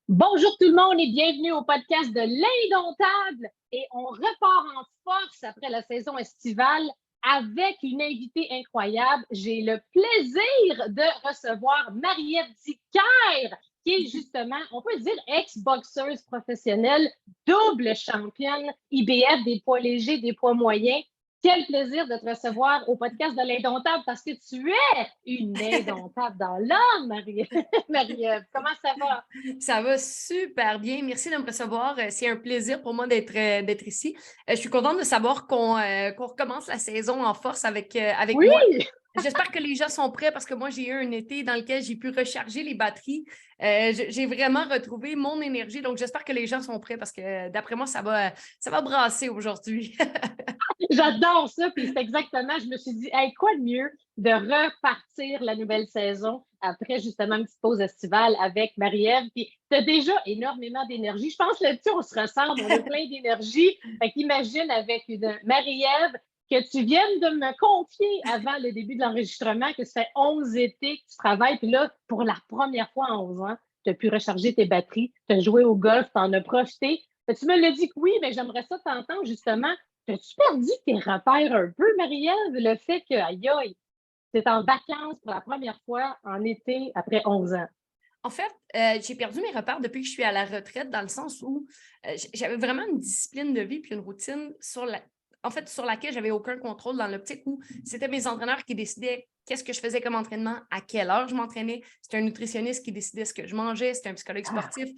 Bonjour tout le monde et bienvenue au podcast de l'Indomptable. Et on repart en force après la saison estivale avec une invitée incroyable. J'ai le plaisir de recevoir Marie-Ève Dicker, qui est justement, on peut dire, ex-boxeuse professionnelle, double championne IBF des poids légers, des poids moyens. Quel plaisir de te recevoir au podcast de l'Indomptable parce que tu es une indomptable dans l'âme, Marie-Ève. Comment ça va? Ça va super bien. Merci de me recevoir. C'est un plaisir pour moi d'être ici. Je suis contente de savoir qu'on recommence la saison en force avec Oui! moi. J'espère que les gens sont prêts parce que moi, j'ai eu un été dans lequel j'ai pu recharger les batteries. J'ai vraiment retrouvé mon énergie. Donc, j'espère que les gens sont prêts parce que d'après moi, ça va brasser aujourd'hui. J'adore ça, puis c'est exactement, je me suis dit, hey, quoi de mieux de repartir la nouvelle saison après justement une petite pause estivale avec Marie-Ève, puis tu as déjà énormément d'énergie. Je pense que là-dessus, on se ressemble, on a plein d'énergie. Fait qu'imagine avec une Marie-Ève que tu viennes de me confier avant le début de l'enregistrement que ça fait 11 étés que tu travailles, puis là, pour la première fois en 11 ans, tu as pu recharger tes batteries, tu as joué au golf, tu en as profité. Tu me l'as dit que oui, mais j'aimerais ça t'entendre justement. T'as-tu perdu tes repères un peu, Marie-Ève? Le fait que, aïe, aïe, t'es en vacances pour la première fois en été après 11 ans. En fait, j'ai perdu mes repères depuis que je suis à la retraite, dans le sens où j'avais vraiment une discipline de vie puis une routine sur laquelle j'avais aucun contrôle, dans l'optique où c'était mes entraîneurs qui décidaient qu'est-ce que je faisais comme entraînement, à quelle heure je m'entraînais. C'était un nutritionniste qui décidait ce que je mangeais, c'était un psychologue sportif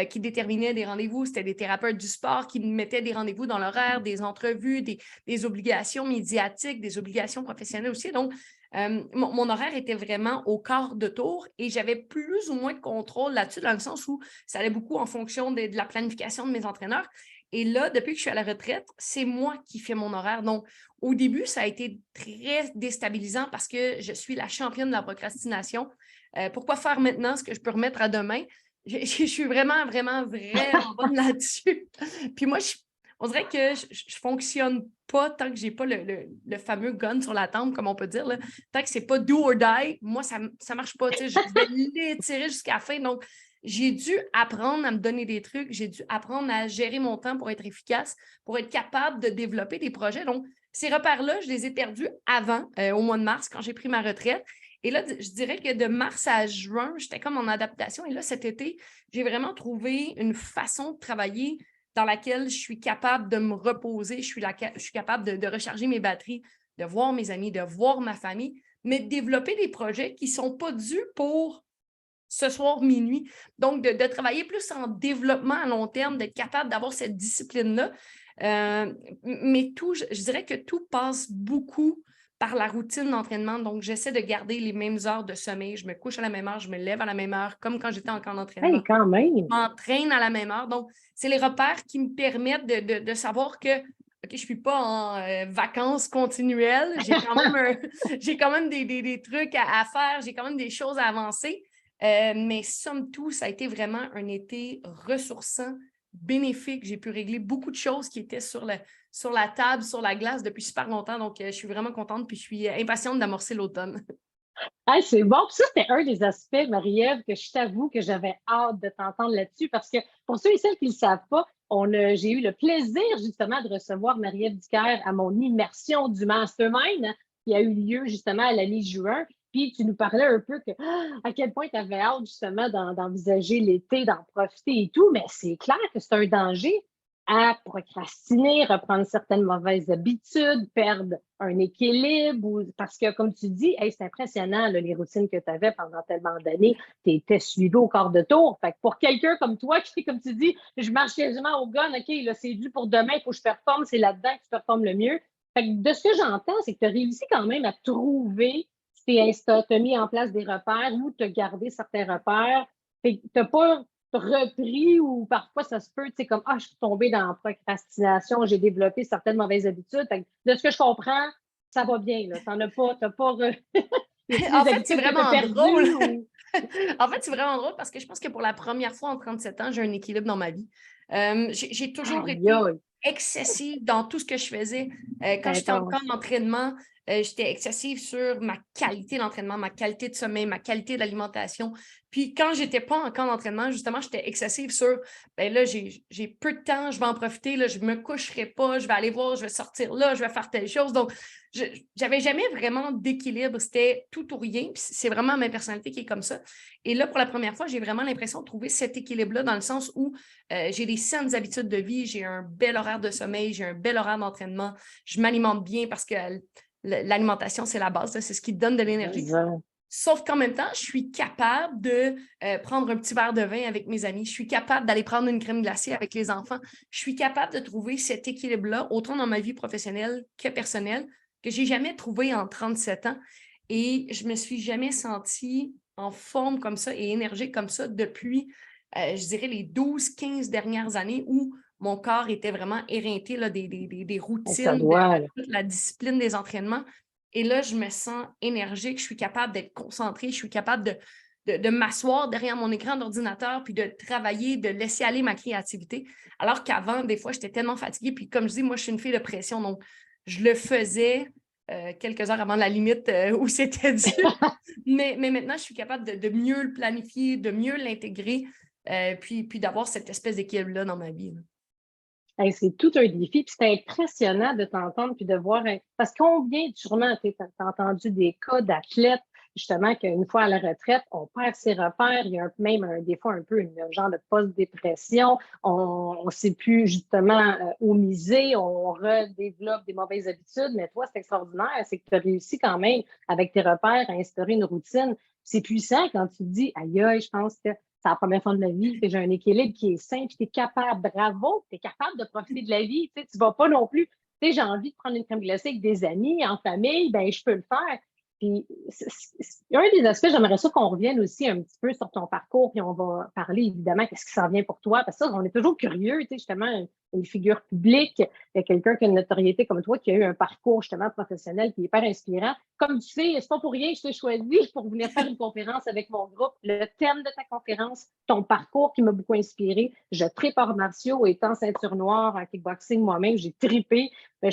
qui déterminait des rendez-vous, c'était des thérapeutes du sport qui me mettaient des rendez-vous dans l'horaire, des entrevues, des obligations médiatiques, des obligations professionnelles aussi. Donc, mon horaire était vraiment au quart de tour et j'avais plus ou moins de contrôle là-dessus, dans le sens où ça allait beaucoup en fonction de la planification de mes entraîneurs. Et là, depuis que je suis à la retraite, c'est moi qui fais mon horaire. Donc, au début, ça a été très déstabilisant parce que je suis la championne de la procrastination. Pourquoi faire maintenant ce que je peux remettre à demain? Je suis vraiment, vraiment, vraiment bonne là-dessus. Puis moi, on dirait que je fonctionne pas tant que j'ai pas le fameux gun sur la tempe, comme on peut dire. Là. Tant que c'est pas do or die, moi, ça marche pas. Je vais l'étirer jusqu'à la fin. Donc, j'ai dû apprendre à me donner des trucs. J'ai dû apprendre à gérer mon temps pour être efficace, pour être capable de développer des projets. Donc, ces repères-là, je les ai perdus avant, au mois de mars, quand j'ai pris ma retraite. Et là, je dirais que de mars à juin, j'étais comme en adaptation. Et là, cet été, j'ai vraiment trouvé une façon de travailler dans laquelle je suis capable de me reposer, je suis capable de recharger mes batteries, de voir mes amis, de voir ma famille, mais de développer des projets qui ne sont pas dus pour ce soir minuit. Donc, de travailler plus en développement à long terme, d'être capable d'avoir cette discipline-là. Mais tout, je dirais que tout passe beaucoup par la routine d'entraînement. Donc, j'essaie de garder les mêmes heures de sommeil. Je me couche à la même heure, je me lève à la même heure, comme quand j'étais en camp d'entraînement. Hey, quand Je même! m'entraîne à la même heure. Donc, c'est les repères qui me permettent de savoir que OK, je ne suis pas en vacances continuelles. J'ai quand même des trucs à faire. J'ai quand même des choses à avancer. Mais somme toute, ça a été vraiment un été ressourçant, bénéfique. J'ai pu régler beaucoup de choses qui étaient sur la table, sur la glace depuis super longtemps. Donc, je suis vraiment contente puis je suis impatiente d'amorcer l'automne. Hey, c'est bon. Puis ça, c'était un des aspects, Marie-Ève, que je t'avoue que j'avais hâte de t'entendre là-dessus parce que pour ceux et celles qui ne le savent pas, j'ai eu le plaisir justement de recevoir Marie-Ève Dicker à mon immersion du Mastermind qui a eu lieu justement à la mi-juin. Puis tu nous parlais un peu à quel point tu avais hâte justement d'envisager l'été, d'en profiter et tout, mais c'est clair que c'est un danger à procrastiner, reprendre certaines mauvaises habitudes, perdre un équilibre, parce que, comme tu dis, hey, c'est impressionnant là, les routines que tu avais pendant tellement d'années, tu étais suivi au quart de tour. Fait que pour quelqu'un comme toi, qui, comme tu dis, je marche quasiment au gun, OK, là, c'est dû pour demain, il faut que je performe, c'est là-dedans que tu performes le mieux. Fait que de ce que j'entends, c'est que tu as réussi quand même à trouver tes insta, tu as mis en place des repères ou tu as gardé certains repères. Fait que tu n'as pas repris ou parfois ça se peut, tu sais, comme ah, je suis tombée dans la procrastination, j'ai développé certaines mauvaises habitudes. Fait que de ce que je comprends, ça va bien, là. T'as pas y a-t-il En des fait, c'est habitudes que tu as vraiment drôle. perdues ou. En fait, c'est vraiment drôle parce que je pense que pour la première fois en 37 ans, j'ai un équilibre dans ma vie. J'ai toujours Aïe, été aïe, excessive dans tout ce que je faisais. Quand j'étais en camp intense. d'entraînement, J'étais excessive sur ma qualité d'entraînement, ma qualité de sommeil, ma qualité d'alimentation. Puis quand je n'étais pas en camp d'entraînement, justement, j'étais excessive sur, ben là, j'ai peu de temps, je vais en profiter, là, je ne me coucherai pas, je vais aller voir, je vais sortir là, je vais faire telle chose. Donc, je n'avais jamais vraiment d'équilibre. C'était tout ou rien. Puis c'est vraiment ma personnalité qui est comme ça. Et là, pour la première fois, j'ai vraiment l'impression de trouver cet équilibre-là dans le sens où j'ai des saines habitudes de vie, j'ai un bel horaire de sommeil, j'ai un bel horaire d'entraînement, je m'alimente bien parce que l'alimentation, c'est la base, c'est ce qui te donne de l'énergie. Sauf qu'en même temps, je suis capable de prendre un petit verre de vin avec mes amis. Je suis capable d'aller prendre une crème glacée avec les enfants. Je suis capable de trouver cet équilibre-là, autant dans ma vie professionnelle que personnelle, que je n'ai jamais trouvé en 37 ans. Et je ne me suis jamais sentie en forme comme ça et énergique comme ça depuis, je dirais, les 12-15 dernières années où mon corps était vraiment éreinté là, des routines, de la discipline des entraînements. Et là, je me sens énergique, je suis capable d'être concentrée, je suis capable de m'asseoir derrière mon écran d'ordinateur puis de travailler, de laisser aller ma créativité. Alors qu'avant, des fois, j'étais tellement fatiguée. Puis comme je dis, moi, je suis une fille de pression, donc je le faisais quelques heures avant la limite où c'était dû. mais maintenant, je suis capable de mieux le planifier, de mieux l'intégrer, puis d'avoir cette espèce d'équilibre-là dans ma vie. Là. Hey, c'est tout un défi, puis c'est impressionnant de t'entendre puis de voir. Parce qu'on vient, sûrement, tu as entendu des cas d'athlètes, justement, qu'une fois à la retraite, on perd ses repères. Il y a même des fois un peu une genre de post-dépression. On ne sait plus justement où miser, on redéveloppe des mauvaises habitudes. Mais toi, c'est extraordinaire, c'est que tu as réussi quand même, avec tes repères, à instaurer une routine. C'est puissant quand tu te dis, aïe, aïe, je pense que c'est la première fois de ma vie que j'ai un équilibre qui est sain, puis tu es capable, bravo, tu es capable de profiter de la vie. Tu ne vas pas non plus, tu sais, j'ai envie de prendre une crème glacée avec des amis, en famille, ben je peux le faire. Puis, un des aspects, j'aimerais ça qu'on revienne aussi un petit peu sur ton parcours, puis on va parler évidemment qu'est-ce qui s'en vient pour toi, parce que ça, on est toujours curieux, tu sais, justement, une figure publique, quelqu'un qui a une notoriété comme toi, qui a eu un parcours justement professionnel qui est hyper inspirant. Comme tu sais, c'est pas pour rien que je t'ai choisi pour venir faire une conférence avec mon groupe. Le thème de ta conférence, ton parcours qui m'a beaucoup inspiré. Je tripe arts martiaux, étant ceinture noire en kickboxing moi-même, j'ai tripé. Mais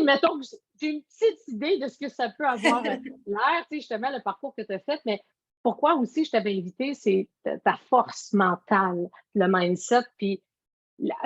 mettons que j'ai une petite idée de ce que ça peut avoir l'air, tu sais, justement, le parcours que tu as fait, mais pourquoi aussi je t'avais invité, c'est ta force mentale, le mindset, puis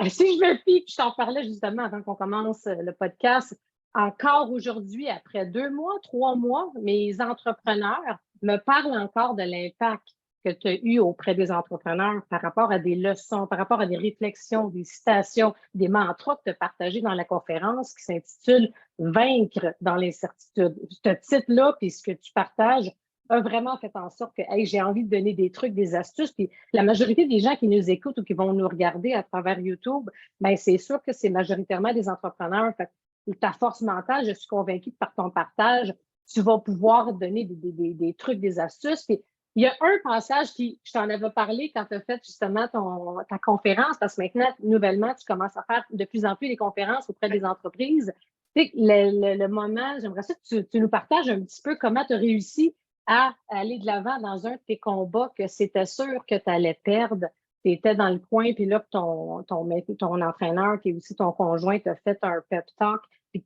si je me fie, puis je t'en parlais justement avant qu'on commence le podcast, encore aujourd'hui, après 2 mois, 3 mois, mes entrepreneurs me parlent encore de l'impact que tu as eu auprès des entrepreneurs par rapport à des leçons, par rapport à des réflexions, des citations, des mantras que tu as partagés dans la conférence qui s'intitule Vaincre dans l'incertitude. Ce titre-là, puis ce que tu partages, a vraiment fait en sorte que hey, j'ai envie de donner des trucs, des astuces. Puis la majorité des gens qui nous écoutent ou qui vont nous regarder à travers YouTube, bien, c'est sûr que c'est majoritairement des entrepreneurs. Fait que ta force mentale, je suis convaincue que par ton partage, tu vas pouvoir donner des trucs, des astuces. Puis il y a un passage qui, je t'en avais parlé quand tu as fait justement ta conférence, parce que maintenant, nouvellement, tu commences à faire de plus en plus des conférences auprès des entreprises. Tu sais, le moment, j'aimerais ça que tu nous partages un petit peu comment tu as réussi à aller de l'avant dans un de tes combats que c'était sûr que tu allais perdre. Tu étais dans le coin, puis là, ton entraîneur, qui est aussi ton conjoint, t'a fait un pep talk. Puis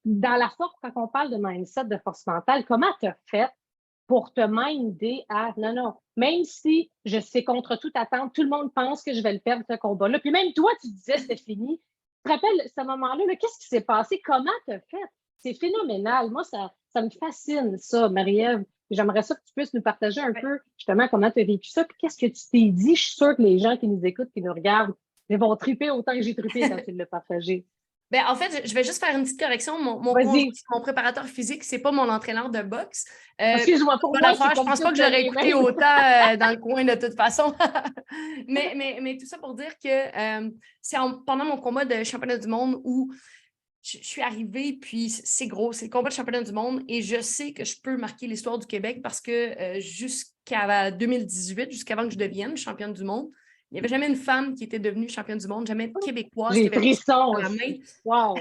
dans la force, quand on parle de mindset, de force mentale, comment tu as fait pour te minder à non, non, même si je sais contre toute attente, tout le monde pense que je vais le perdre, ce combat-là. Puis même toi, tu disais c'était fini. Tu te rappelles ce moment-là, qu'est-ce qui s'est passé? Comment tu as fait? C'est phénoménal. Moi, ça me fascine, ça, Marie-Ève. J'aimerais ça que tu puisses nous partager un peu, justement, comment tu as vécu ça. Puis qu'est-ce que tu t'es dit? Je suis sûre que les gens qui nous écoutent, qui nous regardent, ils vont triper autant que j'ai trippé quand tu l'as partagé. Ben, en fait, je vais juste faire une petite correction. Mon préparateur physique, c'est pas mon entraîneur de boxe. Excuse-moi, pour moi, je pense pas que j'aurais écouté autant dans le coin de toute façon. mais tout ça pour dire que c'est pendant mon combat de championnat du monde où je suis arrivée, puis c'est gros, c'est le combat de championnat du monde et je sais que je peux marquer l'histoire du Québec parce que jusqu'à 2018, jusqu'avant que je devienne championne du monde, il n'y avait jamais une femme qui était devenue championne du monde, jamais québécoise qui avait frisson la main. Wow.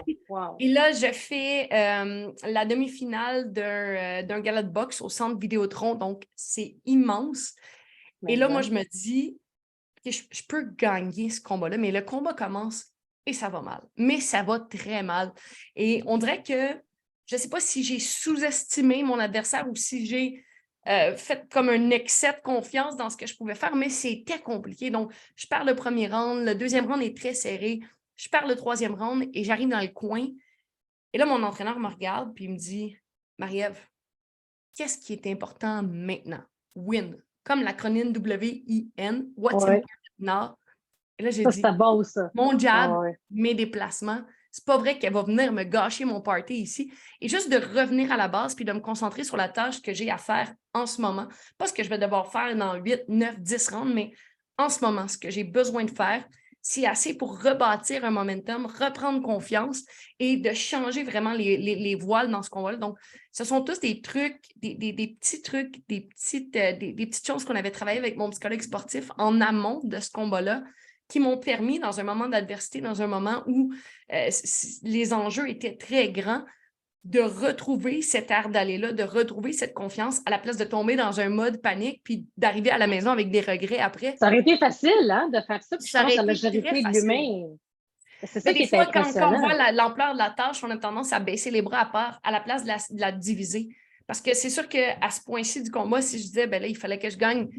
Et là, je fais la demi-finale d'un gala de boxe au centre Vidéotron, donc c'est immense. Et là, moi, je me dis que je peux gagner ce combat-là, mais le combat commence et ça va mal. Mais ça va très mal. Et on dirait que je ne sais pas si j'ai sous-estimé mon adversaire ou si j'ai fait comme un excès de confiance dans ce que je pouvais faire, mais c'était compliqué. Donc, je perds le premier round, le deuxième round est très serré, je perds le troisième round et j'arrive dans le coin. Et là, mon entraîneur me regarde puis il me dit, Marie-Ève, qu'est-ce qui est important maintenant? Win. Comme l'acronyme W-I-N, What's Ouais. important now? Et là, j'ai Ça, dit, c'était beau, ça. mon jab, Ouais. mes déplacements, c'est pas vrai qu'elle va venir me gâcher mon party ici. Et juste de revenir à la base puis de me concentrer sur la tâche que j'ai à faire en ce moment. Pas ce que je vais devoir faire dans 8, 9, 10 rounds, mais en ce moment, ce que j'ai besoin de faire, c'est assez pour rebâtir un momentum, reprendre confiance et de changer vraiment les voiles dans ce combat-là. Donc, ce sont tous des trucs, des petits trucs, des petites choses qu'on avait travaillé avec mon psychologue sportif en amont de ce combat-là qui m'ont permis, dans un moment d'adversité, dans un moment où les enjeux étaient très grands, de retrouver cet air d'aller-là, de retrouver cette confiance à la place de tomber dans un mode panique puis d'arriver à la maison avec des regrets après. Ça aurait été facile, hein, de faire ça. Puis je Ça pense aurait que la été très majorité de facile. l'humain, c'est Mais ça qui des est fois, quand on impressionnant. voit l'ampleur de la tâche, on a tendance à baisser les bras à part à la place de la diviser. Parce que c'est sûr qu'à ce point-ci du combat, si je disais, ben là, il fallait que je gagne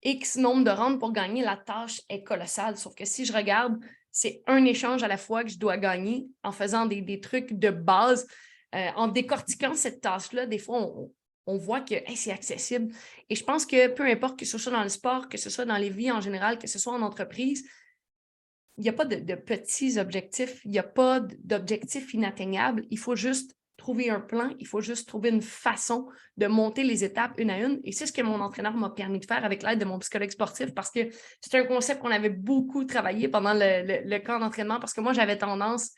X nombre de rounds pour gagner, la tâche est colossale. Sauf que si je regarde, c'est un échange à la fois que je dois gagner en faisant des trucs de base. En décortiquant cette tâche-là, des fois, on voit que hey, c'est accessible. Et je pense que peu importe que ce soit dans le sport, que ce soit dans les vies en général, que ce soit en entreprise, il n'y a pas de petits objectifs, il n'y a pas d'objectifs inatteignables. Il faut juste trouver un plan, il faut juste trouver une façon de monter les étapes une à une. Et c'est ce que mon entraîneur m'a permis de faire avec l'aide de mon psychologue sportif parce que c'est un concept qu'on avait beaucoup travaillé pendant le camp d'entraînement parce que moi, j'avais tendance,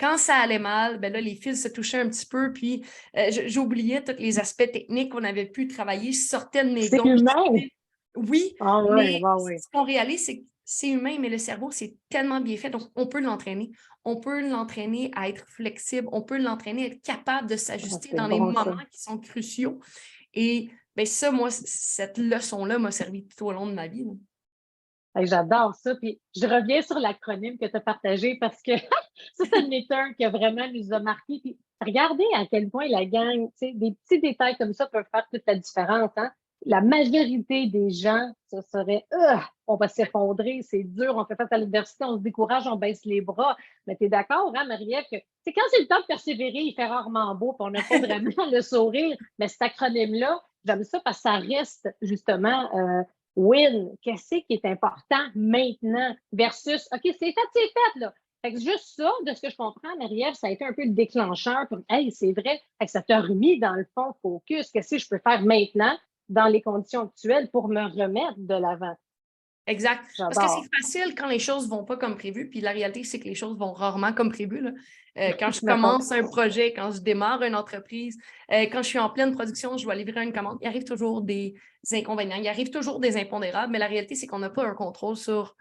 quand ça allait mal, ben là, les fils se touchaient un petit peu, puis j'oubliais tous les aspects techniques qu'on avait pu travailler. Je sortais de mes C'est gonds. humain. Oui, Ah ouais, mais ouais, ouais. ce qu'on réalise, c'est que c'est humain, mais le cerveau, c'est tellement bien fait. Donc, on peut l'entraîner. On peut l'entraîner à être flexible. On peut l'entraîner à être capable de Ah, s'ajuster c'est dans les bon, moments ça. qui sont cruciaux. Et ben ça, moi, cette leçon-là m'a servi tout au long de ma vie. Hey, j'adore ça. Puis je reviens sur l'acronyme que tu as partagé parce que ça, c'est un qui a vraiment nous a marqué. Puis regardez à quel point la gang, tu sais, des petits détails comme ça peuvent faire toute la différence. Hein? La majorité des gens, ça serait on va s'effondrer, c'est dur, on fait face à l'adversité, on se décourage, on baisse les bras. Mais tu es d'accord, hein, Marie-Ève, que c'est quand c'est le temps de persévérer, il fait rarement beau, puis on n'a pas vraiment le sourire. Mais cet acronyme-là, j'aime ça parce que ça reste justement win, qu'est-ce qui est important maintenant versus OK, c'est fait, là. Fait que juste ça, de ce que je comprends, Marie-Ève, ça a été un peu le déclencheur pour hey, c'est vrai, fait que ça t'a remis dans le fond focus. Qu'est-ce que je peux faire maintenant dans les conditions actuelles pour me remettre de l'avant? Exact. Parce que c'est J'adore. facile quand les choses ne vont pas comme prévu, puis la réalité, c'est que les choses vont rarement comme prévu. Là. Quand je Mettons. commence un projet, quand je démarre une entreprise, quand je suis en pleine production, je dois livrer une commande, il arrive toujours des inconvénients, il arrive toujours des impondérables, mais la réalité, c'est qu'on n'a pas un contrôle sur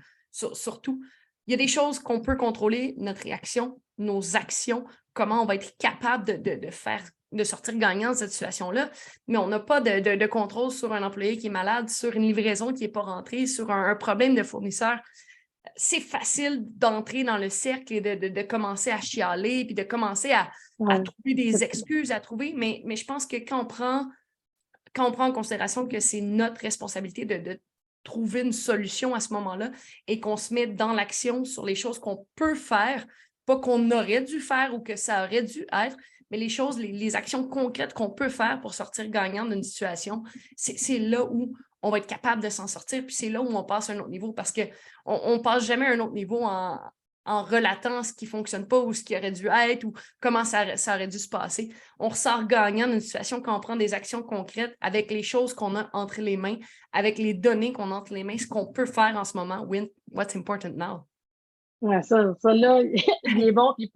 tout. Il y a des choses qu'on peut contrôler, notre réaction, nos actions, comment on va être capable de faire, de sortir gagnant de cette situation-là, mais on n'a pas de contrôle sur un employé qui est malade, sur une livraison qui n'est pas rentrée, sur un problème de fournisseur. C'est facile d'entrer dans le cercle et de commencer à chialer, puis de commencer à Ouais. trouver des excuses à trouver, mais je pense que quand on prend en considération que c'est notre responsabilité de trouver une solution à ce moment-là et qu'on se met dans l'action sur les choses qu'on peut faire, pas qu'on aurait dû faire ou que ça aurait dû être, mais les choses, les actions concrètes qu'on peut faire pour sortir gagnant d'une situation, c'est là où on va être capable de s'en sortir, puis c'est là où on passe à un autre niveau parce qu'on ne passe jamais à un autre niveau en relatant ce qui ne fonctionne pas ou ce qui aurait dû être ou comment ça aurait dû se passer. On ressort gagnant d'une situation quand on prend des actions concrètes avec les choses qu'on a entre les mains, avec les données qu'on a entre les mains, ce qu'on peut faire en ce moment. What's important now? Ouais, ça là, il est bon. Puis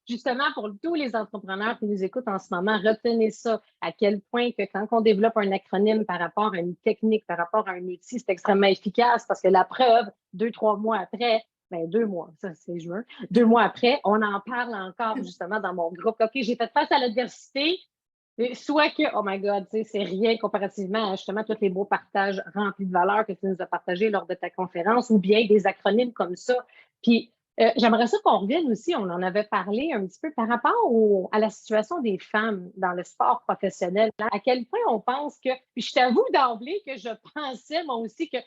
justement, pour tous les entrepreneurs qui nous écoutent en ce moment, retenez ça, à quel point que quand on développe un acronyme par rapport à une technique, par rapport à un outil, c'est extrêmement efficace parce que la preuve, 2, 3 mois après, ben 2 mois, ça c'est juin, 2 mois après, on en parle encore justement dans mon groupe. OK, j'ai fait face à l'adversité, soit que, oh my God, c'est rien comparativement à justement tous les beaux partages remplis de valeur que tu nous as partagés lors de ta conférence, ou bien des acronymes comme ça. Puis J'aimerais ça qu'on revienne aussi, on en avait parlé un petit peu par rapport à la situation des femmes dans le sport professionnel. Hein. À quel point on pense que, puis je t'avoue d'emblée que je pensais moi aussi que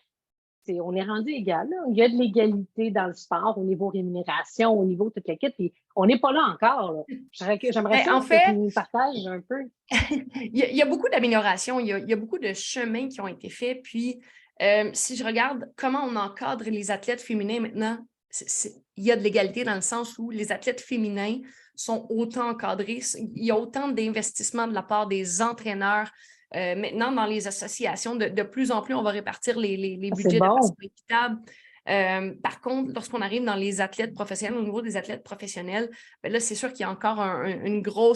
on est rendu égal. Là. Il y a de l'égalité dans le sport au niveau rémunération, au niveau de toute l'équipe, puis on n'est pas là encore. Là. J'aimerais Ben, ça en que tu fait, nous partages un peu. il y a beaucoup d'améliorations, il y a beaucoup de chemins qui ont été faits. Puis, si je regarde comment on encadre les athlètes féminins maintenant, il y a de l'égalité dans le sens où les athlètes féminins sont autant encadrés. Il y a autant d'investissements de la part des entraîneurs. Maintenant, dans les associations, de plus en plus, on va répartir les C'est budgets de façon bon. équitable. Par contre, lorsqu'on arrive dans les athlètes professionnels, au niveau des athlètes professionnels, ben là, c'est sûr qu'il y a encore un gros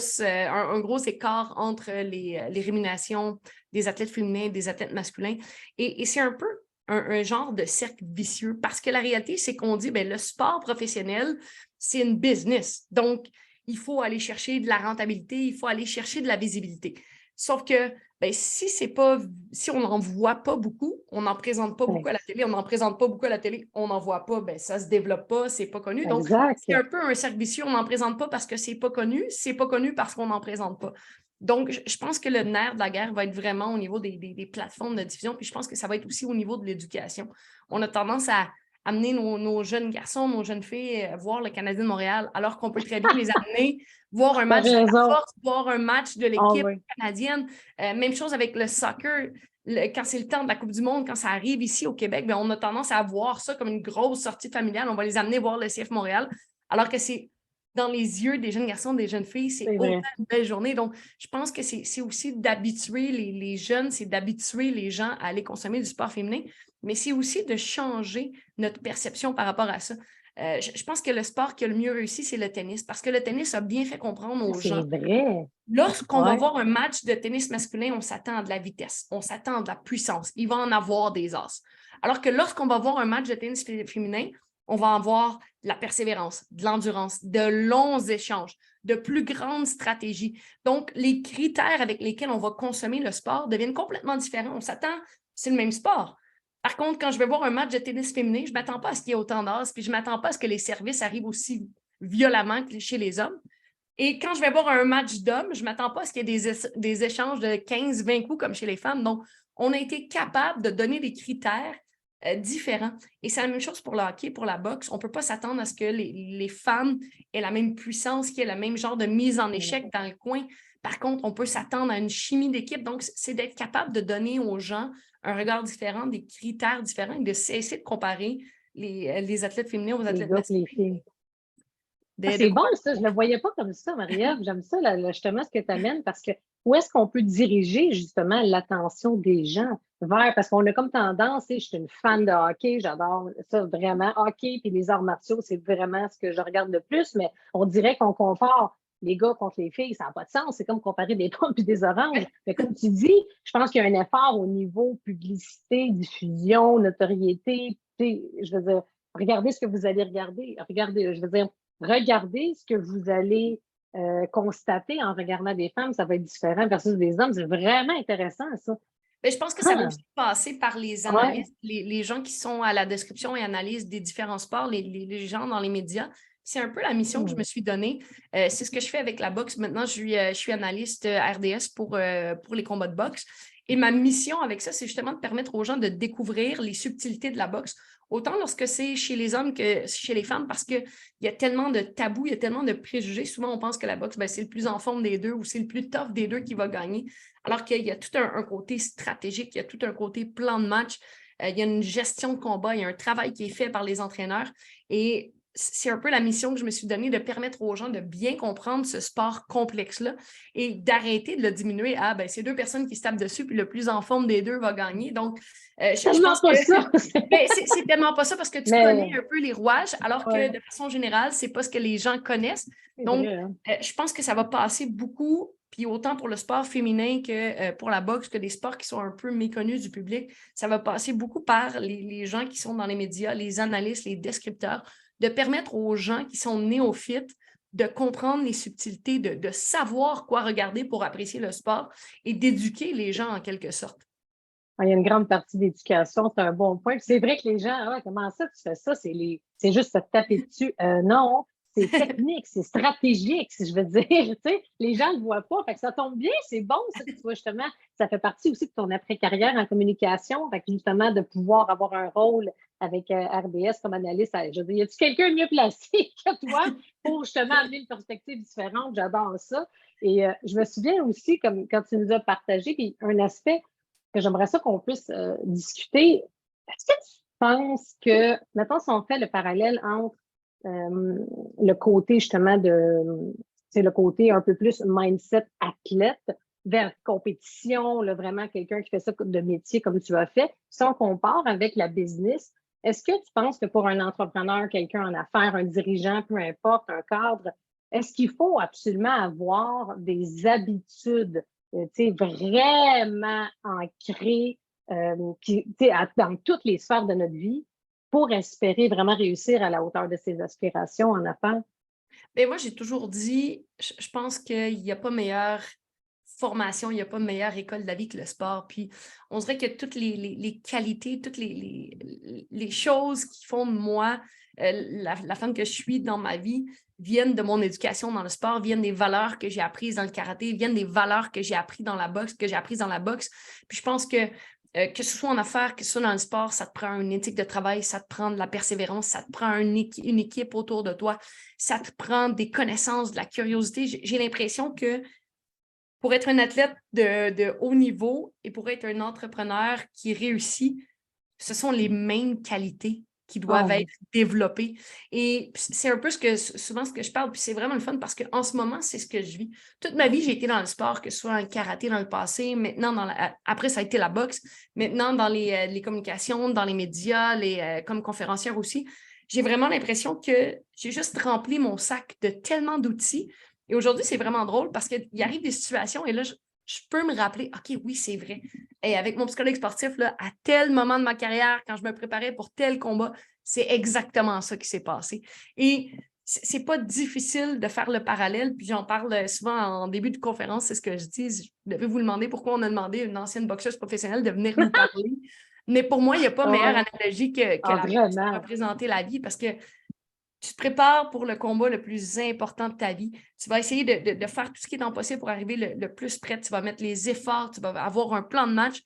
écart entre les rémunérations des athlètes féminins et des athlètes masculins. Et c'est un peu un genre de cercle vicieux parce que la réalité, c'est qu'on dit ben, le sport professionnel, c'est une business. Donc, il faut aller chercher de la rentabilité, il faut aller chercher de la visibilité. Sauf que ben, si on n'en voit pas beaucoup, on n'en présente pas beaucoup à la télé, on n'en présente pas beaucoup à la télé, on n'en voit pas, ben, ça ne se développe pas, c'est pas connu. Donc, Exact. c'est un peu un cercle vicieux, on n'en présente pas parce que c'est pas connu parce qu'on n'en présente pas. Donc, je pense que le nerf de la guerre va être vraiment au niveau des plateformes de diffusion, puis je pense que ça va être aussi au niveau de l'éducation. On a tendance à amener nos jeunes garçons, nos jeunes filles voir le Canadien de Montréal, alors qu'on peut très bien les amener voir un T'as match de la raison. force, voir un match de Ah l'équipe oui. canadienne. Même chose avec le soccer. Quand c'est le temps de la Coupe du Monde, quand ça arrive ici au Québec, bien, on a tendance à voir ça comme une grosse sortie familiale. On va les amener voir le CF Montréal, alors que c'est dans les yeux des jeunes garçons, des jeunes filles, c'est C'est autant vrai. une belle journée. Donc, je pense que c'est aussi d'habituer les jeunes, c'est d'habituer les gens à aller consommer du sport féminin, mais c'est aussi de changer notre perception par rapport à ça. Je pense que le sport qui a le mieux réussi, c'est le tennis, parce que le tennis a bien fait comprendre aux C'est gens. vrai. Lorsqu'on va Ouais. voir un match de tennis masculin, on s'attend à de la vitesse, on s'attend à de la puissance. Il va en avoir des as. Alors que lorsqu'on va voir un match de tennis féminin, on va avoir de la persévérance, de l'endurance, de longs échanges, de plus grandes stratégies. Donc, les critères avec lesquels on va consommer le sport deviennent complètement différents. On s'attend, c'est le même sport. Par contre, quand je vais voir un match de tennis féminin, je ne m'attends pas à ce qu'il y ait autant d'as, puis je ne m'attends pas à ce que les services arrivent aussi violemment que chez les hommes. Et quand je vais voir un match d'hommes, je ne m'attends pas à ce qu'il y ait des échanges de 15-20 coups comme chez les femmes. Donc, on a été capable de donner des critères différents. Et c'est la même chose pour le hockey, pour la boxe. On ne peut pas s'attendre à ce que les femmes aient la même puissance, qu'il y ait le même genre de mise en échec dans le coin. Par contre, on peut s'attendre à une chimie d'équipe. Donc, c'est d'être capable de donner aux gens un regard différent, des critères différents et de cesser de comparer les athlètes féminins aux Les athlètes gars et les masculins. filles. Ah, De c'est bon, quoi? ça. Je ne le voyais pas comme ça, Marie-Ève. J'aime ça, justement, ce que tu amènes, parce que où est-ce qu'on peut diriger, justement, l'attention des gens vers, parce qu'on a comme tendance, je suis une fan de hockey, j'adore ça vraiment. Hockey puis les arts martiaux, c'est vraiment ce que je regarde le plus, mais on dirait qu'on compare les gars contre les filles, ça n'a pas de sens. C'est comme comparer des pommes et des oranges. Mais comme tu dis, je pense qu'il y a un effort au niveau publicité, diffusion, notoriété. Je veux dire, regardez ce que vous allez regarder. Regardez, je veux dire, regardez ce que vous allez constater en regardant des femmes, ça va être différent versus des hommes. C'est vraiment intéressant, ça. Mais je pense que ça va Ah, aussi passer par les ouais. analystes, les gens qui sont à la description et analyse des différents sports, les gens dans les médias. C'est un peu la mission que je me suis donnée. C'est ce que je fais avec la boxe. Maintenant, je suis analyste RDS pour les combats de boxe. Et ma mission avec ça, c'est justement de permettre aux gens de découvrir les subtilités de la boxe, autant lorsque c'est chez les hommes que chez les femmes, parce qu'il y a tellement de tabous, il y a tellement de préjugés. Souvent, on pense que la boxe, ben, c'est le plus en forme des deux ou c'est le plus tough des deux qui va gagner. Alors qu'il y a tout un côté stratégique, il y a tout un côté plan de match, il y a une gestion de combat, il y a un travail qui est fait par les entraîneurs. Et c'est un peu la mission que je me suis donnée de permettre aux gens de bien comprendre ce sport complexe-là et d'arrêter de le diminuer à ben, c'est deux personnes qui se tapent dessus, puis le plus en forme des deux va gagner. Donc, je Tellement pense pas que ça. ben, c'est tellement pas ça parce que tu connais Mais, un peu les rouages, alors que ouais, de façon générale, c'est pas ce que les gens connaissent. c'est Donc, vrai. Hein? je pense que ça va passer beaucoup, puis autant pour le sport féminin que pour la boxe, que des sports qui sont un peu méconnus du public, ça va passer beaucoup par les gens qui sont dans les médias, les analystes, les descripteurs, de permettre aux gens qui sont néophytes de comprendre les subtilités, de savoir quoi regarder pour apprécier le sport et d'éduquer les gens en quelque sorte. Il y a une grande partie d'éducation, c'est un bon point. Puis c'est vrai que les gens, ah, comment ça, tu fais ça? C'est juste se taper dessus. Non, c'est technique, c'est stratégique, si je veux dire. Tu sais, les gens ne le voient pas. Fait que ça tombe bien, c'est bon, ça, que tu vois, justement, ça fait partie aussi de ton après-carrière en communication. Fait que justement, de pouvoir avoir un rôle avec RDS comme analyste. Je veux dire, y a-tu quelqu'un de mieux placé que toi pour justement amener une perspective différente? J'adore ça. Et je me souviens aussi, comme quand tu nous as partagé, puis un aspect que j'aimerais ça qu'on puisse discuter. Est-ce que tu penses que, maintenant, si on fait le parallèle entre le côté justement c'est le côté un peu plus mindset athlète vers compétition, là, vraiment quelqu'un qui fait ça de métier comme tu as fait, si on compare avec la business, est-ce que tu penses que pour un entrepreneur, quelqu'un en affaires, un dirigeant, peu importe, un cadre, est-ce qu'il faut absolument avoir des habitudes vraiment ancrées dans toutes les sphères de notre vie pour espérer vraiment réussir à la hauteur de ses aspirations en affaires? Mais moi, j'ai toujours dit, je pense qu'il n'y a pas meilleure formation, il n'y a pas meilleure école de la vie que le sport. Puis on dirait que toutes les qualités, toutes les choses qui font de moi la femme que je suis dans ma vie viennent de mon éducation dans le sport, viennent des valeurs que j'ai apprises dans le karaté, viennent des valeurs que j'ai apprises dans la boxe, que j'ai apprises dans la boxe. Puis je pense que ce soit en affaires, que ce soit dans le sport, ça te prend une éthique de travail, ça te prend de la persévérance, ça te prend une équipe autour de toi, ça te prend des connaissances, de la curiosité. J'ai l'impression que pour être un athlète de haut niveau et pour être un entrepreneur qui réussit, ce sont les mêmes qualités qui doivent Oh, être développées. Et c'est un peu souvent ce que je parle, puis c'est vraiment le fun parce qu'en ce moment, c'est ce que je vis. Toute ma vie, j'ai été dans le sport, que ce soit en karaté dans le passé, maintenant, après, ça a été la boxe, maintenant dans les communications, dans les médias, comme conférencière aussi. J'ai vraiment l'impression que j'ai juste rempli mon sac de tellement d'outils. Et aujourd'hui, c'est vraiment drôle parce qu'il arrive des situations et là, je peux me rappeler, OK, oui, c'est vrai. Et avec mon psychologue sportif, là, à tel moment de ma carrière, quand je me préparais pour tel combat, c'est exactement ça qui s'est passé. Et c'est pas difficile de faire le parallèle, puis j'en parle souvent en début de conférence, c'est ce que je dis. Je devais vous demander pourquoi on a demandé à une ancienne boxeuse professionnelle de venir nous parler. Mais pour moi, il n'y a pas meilleure ouais. analogie que Ah, la boxe pour vraiment. représenter la vie parce que tu te prépares pour le combat le plus important de ta vie. Tu vas essayer de faire tout ce qui est en possible pour arriver le plus près. Tu vas mettre les efforts, tu vas avoir un plan de match.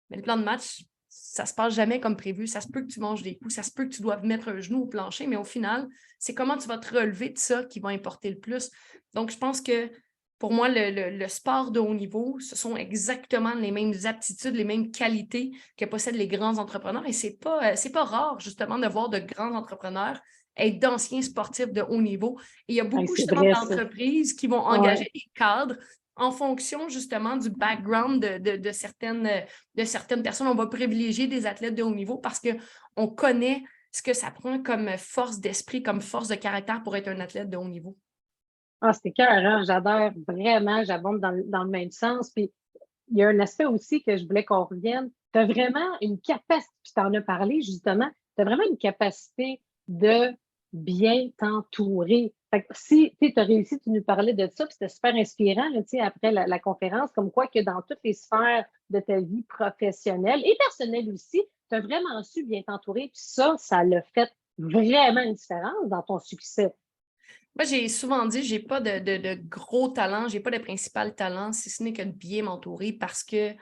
Mais le plan de match, ça ne se passe jamais comme prévu. Ça se peut que tu manges des coups, ça se peut que tu doives mettre un genou au plancher, mais au final, c'est comment tu vas te relever de ça qui va importer le plus. Donc, je pense que pour moi, le sport de haut niveau, ce sont exactement les mêmes aptitudes, les mêmes qualités que possèdent les grands entrepreneurs. Et ce n'est pas rare, justement, de voir de grands entrepreneurs être d'anciens sportifs de haut niveau. Et il y a Hey, beaucoup, c'est justement, vrai, ça. d'entreprises qui vont Ouais. engager des cadres en fonction, justement, du background de certaines personnes. On va privilégier des athlètes de haut niveau parce qu'on connaît ce que ça prend comme force d'esprit, comme force de caractère pour être un athlète de haut niveau. Ah, c'est cœur, hein? J'adore vraiment, j'abonde dans le même sens. Puis il y a un aspect aussi que je voulais qu'on revienne. Tu as vraiment une capacité, puis tu en as parlé justement, tu as vraiment une capacité de bien t'entourer. Fait que si tu as réussi, tu nous parlais de ça, puis c'était super inspirant là, après la conférence, comme quoi que dans toutes les sphères de ta vie professionnelle et personnelle aussi, tu as vraiment su bien t'entourer, puis ça l'a fait vraiment une différence dans ton succès. Moi, j'ai souvent dit, j'ai pas de gros talent, j'ai pas de principal talent, si ce n'est que de bien m'entourer parce que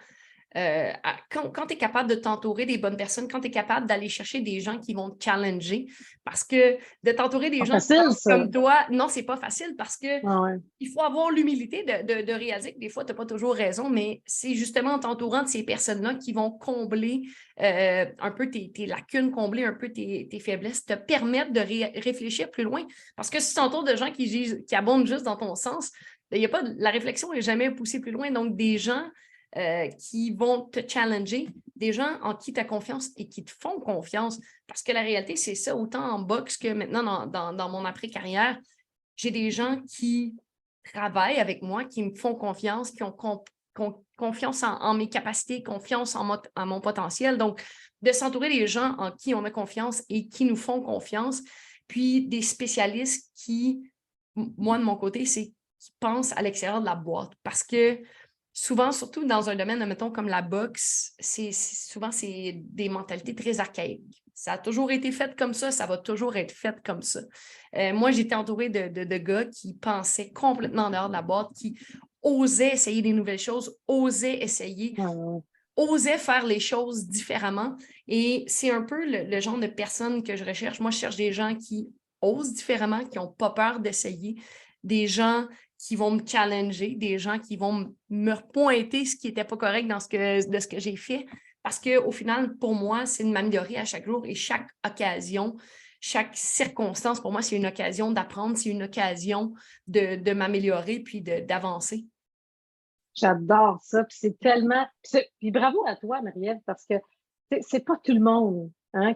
quand tu es capable de t'entourer des bonnes personnes, quand tu es capable d'aller chercher des gens qui vont te challenger, parce que de t'entourer des Pas gens qui facile, pensent ça. comme toi, non, c'est pas facile parce que Ah ouais. il faut avoir l'humilité de réaliser que des fois, tu n'as pas toujours raison, mais c'est justement en t'entourant de ces personnes-là qui vont combler un peu tes lacunes, combler un peu tes faiblesses, te permettre de réfléchir plus loin. Parce que si tu t'entoures de gens qui abondent juste dans ton sens, ben, y a pas, la réflexion n'est jamais poussée plus loin. Donc, des gens qui vont te challenger, des gens en qui tu as confiance et qui te font confiance. Parce que la réalité, c'est ça, autant en boxe que maintenant dans mon après-carrière, j'ai des gens qui travaillent avec moi, qui me font confiance, qui ont confiance en mes capacités, confiance en mon potentiel. Donc, de s'entourer des gens en qui on a confiance et qui nous font confiance, puis des spécialistes qui, moi, de mon côté, c'est qui pensent à l'extérieur de la boîte. Parce que souvent, surtout dans un domaine, mettons, comme la boxe, souvent, c'est des mentalités très archaïques. Ça a toujours été fait comme ça va toujours être fait comme ça. Moi, j'étais entourée de gars qui pensaient complètement en dehors de la boîte, qui osaient essayer des nouvelles choses, osaient essayer, osaient faire les choses différemment. Et c'est un peu le genre de personnes que je recherche. Moi, je cherche des gens qui osent différemment, qui n'ont pas peur d'essayer, des gens qui vont me challenger, des gens qui vont me pointer ce qui n'était pas correct de ce que j'ai fait. Parce qu'au final, pour moi, c'est de m'améliorer à chaque jour et chaque occasion, chaque circonstance, pour moi, c'est une occasion d'apprendre, c'est une occasion de m'améliorer puis d'avancer. J'adore ça. Puis c'est tellement. Puis bravo à toi, Marie-Ève, parce que c'est pas tout le monde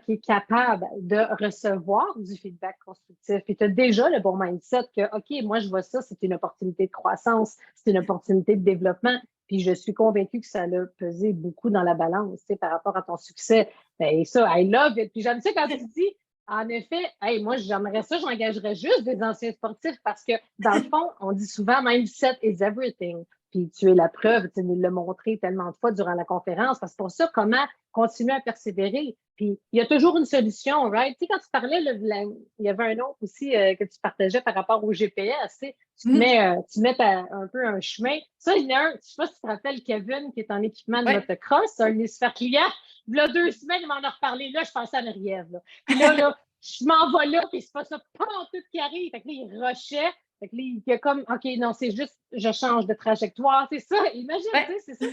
qui est capable de recevoir du feedback constructif. Puis tu as déjà le bon mindset que, OK, moi, je vois ça, c'est une opportunité de croissance, c'est une opportunité de développement. Puis je suis convaincue que ça a pesé beaucoup dans la balance par rapport à ton succès. Et ça, I love it. Puis j'aime ça quand tu dis, en effet, hey, moi, j'aimerais ça, j'engagerais juste des anciens sportifs parce que, dans le fond, on dit souvent mindset is everything. Puis tu es la preuve, tu nous l'as montré tellement de fois durant la conférence. Parce que pour ça, comment continuer à persévérer? Puis il y a toujours une solution, right? Tu sais, quand tu parlais, il y avait un autre aussi que tu partageais par rapport au GPS. Tu mets un peu un chemin. Ça, il y en a un, je ne sais pas si tu te rappelles, Kevin, qui est en équipement de motocross, un hémisphère client. Il y a 2 semaines, il m'en a reparlé. Là, je pensais à Marie-Ève. Puis là, je m'en vais là, puis c'est pas ça, pas tout qui arrive. Fait que là, il rushait. Fait que là, il y a comme, OK, non, c'est juste, je change de trajectoire. C'est ça. Imagine, c'est ça.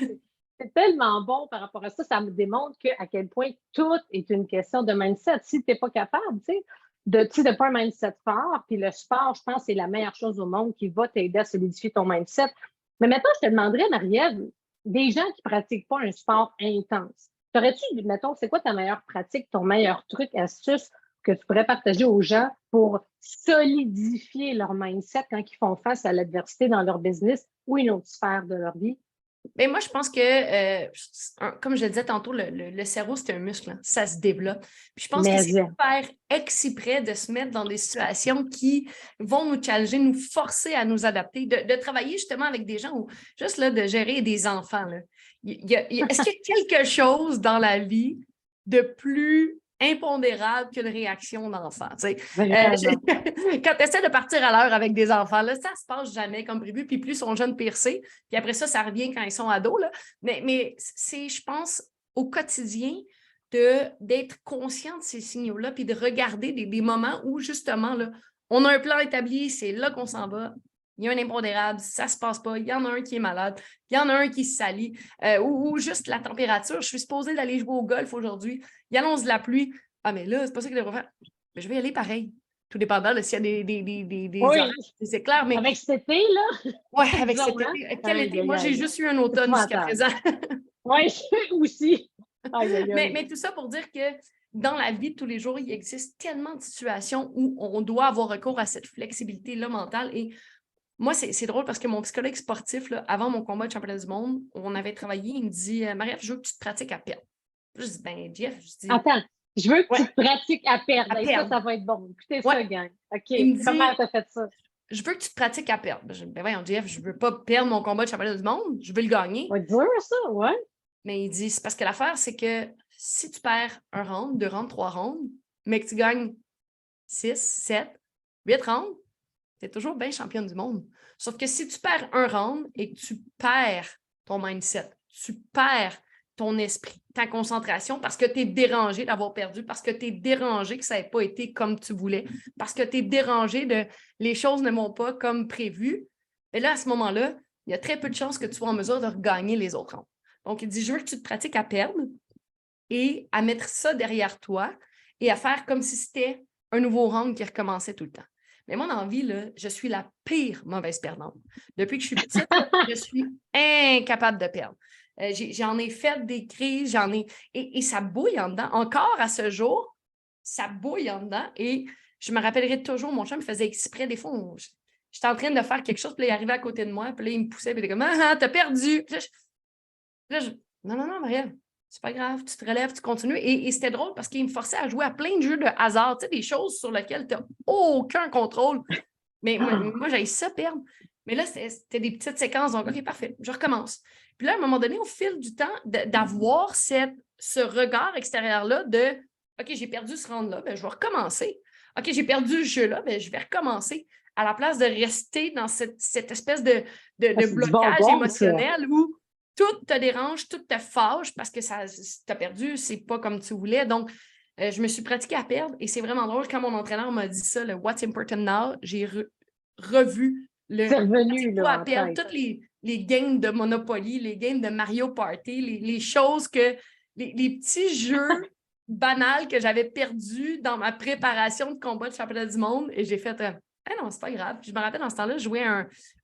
C'est tellement bon par rapport à ça. Ça me démontre à quel point tout est une question de mindset. Si tu n'es pas capable, de pas un mindset fort, puis le sport, je pense, c'est la meilleure chose au monde qui va t'aider à solidifier ton mindset. Mais maintenant, je te demanderais, Marie-Ève, des gens qui ne pratiquent pas un sport intense, t'aurais-tu, mettons, c'est quoi ta meilleure pratique, ton meilleur truc, astuce que tu pourrais partager aux gens pour solidifier leur mindset quand ils font face à l'adversité dans leur business ou une autre sphère de leur vie? Bien, moi, je pense que, comme je le disais tantôt, le cerveau, c'est un muscle. Hein, ça se développe. Puis je pense que c'est faire exprès de se mettre dans des situations qui vont nous challenger, nous forcer à nous adapter, de travailler justement avec des gens ou juste là, de gérer des enfants. Là. Est-ce qu'il y a quelque chose dans la vie de plus impondérable qu'une réaction d'enfant? Quand tu essaies de partir à l'heure avec des enfants, là, ça ne se passe jamais comme prévu. Puis plus ils sont jeunes, pire c'est. Puis après ça revient quand ils sont ados. Là. Mais c'est, je pense, au quotidien, d'être conscient de ces signaux-là, puis de regarder des moments où, justement, là, on a un plan établi, c'est là qu'on s'en va. Il y a un impondérable, ça ne se passe pas, il y en a un qui est malade, il y en a un qui se salit, ou juste la température. Je suis supposée d'aller jouer au golf aujourd'hui, il annonce de la pluie. Ah, mais là, c'est pas ça qu'il devrait faire. Mais je vais y aller pareil. Tout dépendant de s'il y a des oui, c'est clair. Mais... Avec cet été, là? Oui, avec cet été. Quel été? Moi, j'ai juste eu un automne jusqu'à présent. Oui, aussi. Mais tout ça pour dire que dans la vie de tous les jours, il existe tellement de situations où on doit avoir recours à cette flexibilité-là mentale. Et moi, c'est drôle parce que mon psychologue sportif, là, avant mon combat de championnat du monde, on avait travaillé, il me dit « Marie-Ève, je veux que tu te pratiques à perdre. » Je dis « Ben, Jeff, je dis... » Attends, je veux que tu te pratiques à perdre. Et ça va être bon. Écoutez ça, gang. OK, comment tu as fait ça? Je veux que tu te pratiques à perdre. Je dis, ben voyons, Jeff, je ne veux pas perdre mon combat de championnat du monde, je veux le gagner. C'est dur, ça, ouais. Mais il dit, c'est parce que l'affaire, c'est que si tu perds un round, 2 rounds, 3 rounds, mais que tu gagnes 6, 7, 8 rounds, tu es toujours bien championne du monde. Sauf que si tu perds un round et que tu perds ton mindset, tu perds ton esprit, ta concentration, parce que tu es dérangé d'avoir perdu, parce que tu es dérangé que ça n'ait pas été comme tu voulais, parce que tu es dérangé de les choses ne vont pas comme prévu. Et là, à ce moment-là, il y a très peu de chances que tu sois en mesure de regagner les autres rounds. Donc, il dit, je veux que tu te pratiques à perdre et à mettre ça derrière toi et à faire comme si c'était un nouveau round qui recommençait tout le temps. Mais moi, dans la vie, là, je suis la pire mauvaise perdante. Depuis que je suis petite, je suis incapable de perdre. J'en ai fait des crises, et ça bouille en dedans. Encore à ce jour, ça bouille en dedans. Et je me rappellerai toujours, mon chum me faisait exprès. Des fois, j'étais en train de faire quelque chose, puis là, il arrivait à côté de moi, puis là, il me poussait, puis il était comme « Ah, t'as perdu! » Non, Marie-Ève, c'est pas grave, tu te relèves, tu continues. Et c'était drôle parce qu'il me forçait à jouer à plein de jeux de hasard, tu sais, des choses sur lesquelles tu n'as aucun contrôle. Mais moi j'ai ça perdre. Mais là, c'était des petites séquences. Donc, OK, parfait, je recommence. Puis là, à un moment donné, au fil du temps, d'avoir ce regard extérieur-là de OK, j'ai perdu ce round-là, ben, je vais recommencer. OK, j'ai perdu ce jeu-là, ben, je vais recommencer. À la place de rester dans cette espèce de C'est du blocage bonbon, ça. émotionnel où tout te dérange, tout te fâche parce que tu as perdu, c'est pas comme tu voulais. Donc, je me suis pratiquée à perdre et c'est vraiment drôle. Quand mon entraîneur m'a dit ça, le What's Important Now, j'ai revu C'est revenu, pratiquez-toi à là, en perdre tête. toutes les games de Monopoly, les games de Mario Party, les choses que, les petits jeux banals que j'avais perdus dans ma préparation de combat de championnat du monde. Et j'ai fait, ah non, c'est pas grave. Puis je me rappelle, dans ce temps-là, je jouais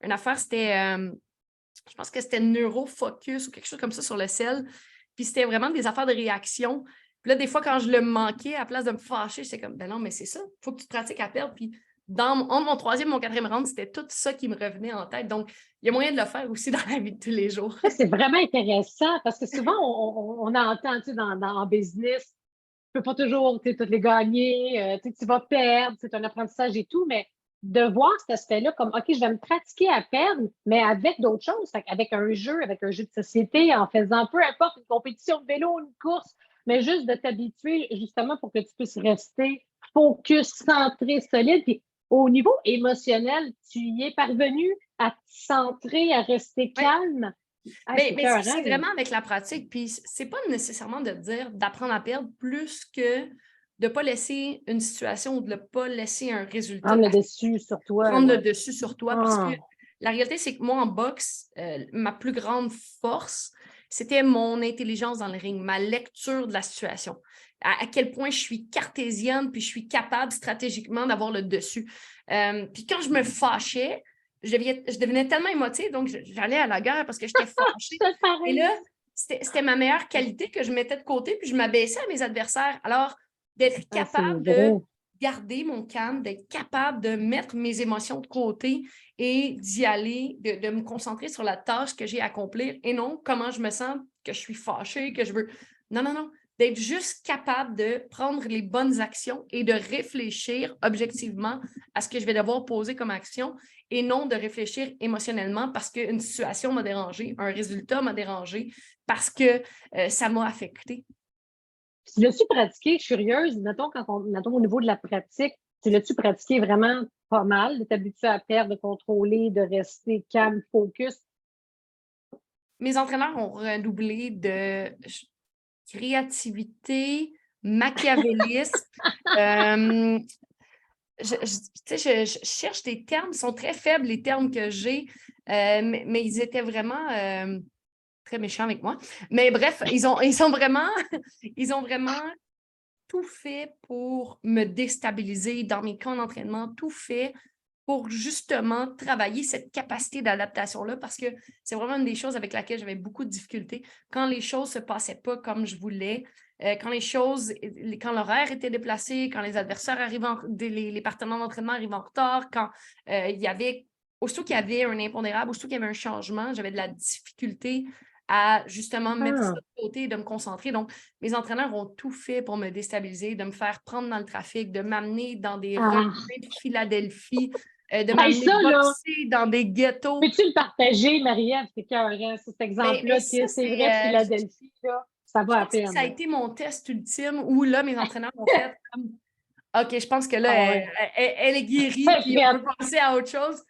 une affaire, c'était, je pense que c'était Neurofocus ou quelque chose comme ça sur le sel. Puis c'était vraiment des affaires de réaction. Puis là, des fois, quand je le manquais, à place de me fâcher, j'étais comme, ben non, mais c'est ça, il faut que tu te pratiques à perdre. Puis entre mon troisième et mon quatrième round, c'était tout ça qui me revenait en tête. Donc, il y a moyen de le faire aussi dans la vie de tous les jours. Ça, c'est vraiment intéressant parce que souvent, on entend, tu sais, en business, tu peux pas toujours, tu sais, toutes les gagner, tu vas perdre, c'est un apprentissage et tout, mais de voir cet aspect-là comme, OK, je vais me pratiquer à perdre, mais avec d'autres choses, avec un jeu, avec un jeu de société, en faisant peu importe une compétition de vélo, une course, mais juste de t'habituer justement pour que tu puisses rester focus, centré, solide. Puis au niveau émotionnel, tu y es parvenu à te centrer, à rester Oui. calme. Ah, Mais c'est écœurant. vraiment avec la pratique. Puis c'est pas nécessairement de dire d'apprendre à perdre plus que de ne pas laisser une situation ou de ne pas laisser un résultat Prendre le dessus sur toi. prendre le Ouais. dessus sur toi. Parce que Ah. la réalité, c'est que moi, en boxe, ma plus grande force, c'était mon intelligence dans le ring, ma lecture de la situation. À quel point je suis cartésienne, puis je suis capable stratégiquement d'avoir le dessus. Puis quand je me fâchais, je devenais tellement émotive, donc j'allais à la guerre parce que j'étais fâchée. C'est Et pareil. là, c'était ma meilleure qualité que je mettais de côté, puis je m'abaissais à mes adversaires. Alors, d'être Ah, c'est capable de vrai. garder mon calme, d'être capable de mettre mes émotions de côté et d'y aller, de me concentrer sur la tâche que j'ai à accomplir et non comment je me sens, que je suis fâchée, que je veux. Non, non, non. D'être juste capable de prendre les bonnes actions et de réfléchir objectivement à ce que je vais devoir poser comme action et non de réfléchir émotionnellement parce qu'une situation m'a dérangé, un résultat m'a dérangé, parce que ça m'a affecté. Tu l'as-tu pratiqué? Je suis curieuse. Mettons au niveau de la pratique, tu l'as-tu pratiqué vraiment pas mal, de t'habituer à perdre, de contrôler, de rester calme, focus? Mes entraîneurs ont redoublé de créativité, machiavélisme. Je cherche des termes, ils sont très faibles, les termes que j'ai, mais ils étaient vraiment très méchants avec moi. Mais bref, ils ont vraiment tout fait pour me déstabiliser dans mes camps d'entraînement, tout fait pour justement travailler cette capacité d'adaptation-là parce que c'est vraiment une des choses avec laquelle j'avais beaucoup de difficultés. Quand les choses ne se passaient pas comme je voulais, quand l'horaire était déplacé, quand les adversaires arrivaient, les partenaires d'entraînement arrivaient en retard, quand aussitôt qu'il y avait un impondérable, aussitôt qu'il y avait un changement, j'avais de la difficulté à justement mettre ça Ah, de côté et de me concentrer. Donc, mes entraîneurs ont tout fait pour me déstabiliser, de me faire prendre dans le trafic, de m'amener dans des rues ah. de Philadelphie, de Hey, m'amener ça, là, boxer dans des ghettos. peux-tu le partager, Marie-Ève? C'est écœurant, cet Mais exemple-là. ça, C'est vrai, Philadelphie, là, ça je va à pense que ça a peine. été mon test ultime où là, mes entraîneurs m'ont fait comme OK, je pense que là, Ah ouais. elle est guérie, puis on Prête. peut passer à autre chose.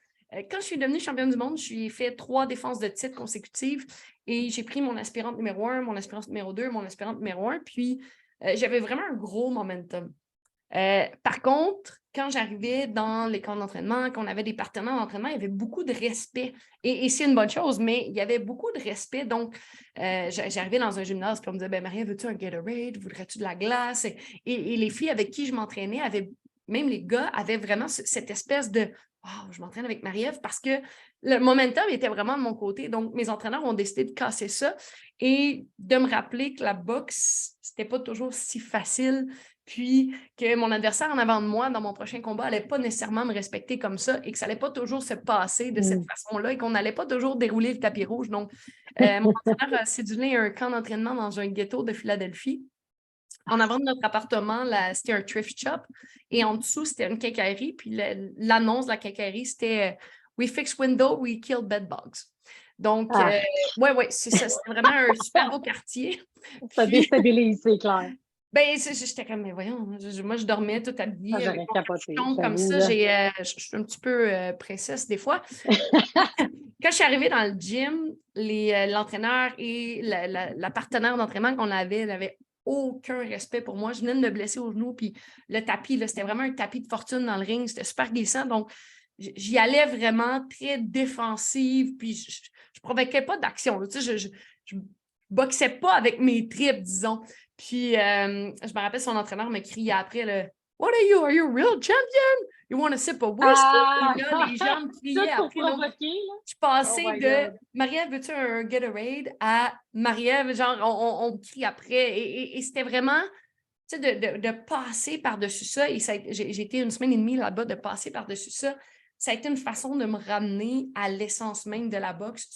Quand je suis devenue championne du monde, j'ai fait 3 défenses de titre consécutives et j'ai pris mon aspirante numéro 1, mon aspirante numéro 2, mon aspirante numéro 1, puis j'avais vraiment un gros momentum. Par contre, quand j'arrivais dans les camps d'entraînement, qu'on avait des partenaires d'entraînement, il y avait beaucoup de respect. Et c'est une bonne chose, mais il y avait beaucoup de respect. Donc, j'arrivais dans un gymnase, puis on me disait, ben, Marie, veux-tu un Gatorade? Voudrais-tu de la glace? Et les filles avec qui je m'entraînais même les gars, avaient vraiment cette espèce de oh, je m'entraîne avec Marie-Ève parce que le momentum était vraiment de mon côté. Donc, mes entraîneurs ont décidé de casser ça et de me rappeler que la boxe, c'était pas toujours si facile. Puis que mon adversaire en avant de moi dans mon prochain combat n'allait pas nécessairement me respecter comme ça et que ça n'allait pas toujours se passer de cette Mm. façon-là et qu'on n'allait pas toujours dérouler le tapis rouge. Donc, mon entraîneur a cédulé un camp d'entraînement dans un ghetto de Philadelphie. En avant de notre appartement, c'était un thrift shop et en dessous, c'était une quincaillerie. Puis l'annonce de la quincaillerie, c'était We fix window, we kill bed bugs. Donc, Ah, ouais, c'est ça. C'était vraiment un super beau quartier. ça Puis, déstabilise, c'est clair. ben, j'étais comme, mais voyons, moi, je dormais toute Ah, habillée avec j'aurais mon capoté, capuchon comme j'avoue, ça. là. Je suis un petit peu princesse des fois. Quand je suis arrivée dans le gym, l'entraîneur et la partenaire d'entraînement qu'on avait n'avaient aucun respect pour moi. Je venais de me blesser au genou, puis le tapis, là, c'était vraiment un tapis de fortune dans le ring. C'était super glissant. Donc, j'y allais vraiment très défensive, puis je ne provoquais pas d'action. Tu sais, je boxais pas avec mes tripes, disons. Puis, je me rappelle, son entraîneur me criait après, What are you? Are you a real champion? You want a sip of whiskey? Ah! Et là, les gens me criaient Tout pour après. Donc, provoquer, là. je Oh passais my de God. Marie-Ève, veux-tu un Gatorade à Marie-Ève, genre, on me crie après. Et c'était vraiment, tu sais, de passer par-dessus ça. Et j'ai été une semaine et demie là-bas, de passer par-dessus ça. Ça a été une façon de me ramener à l'essence même de la boxe.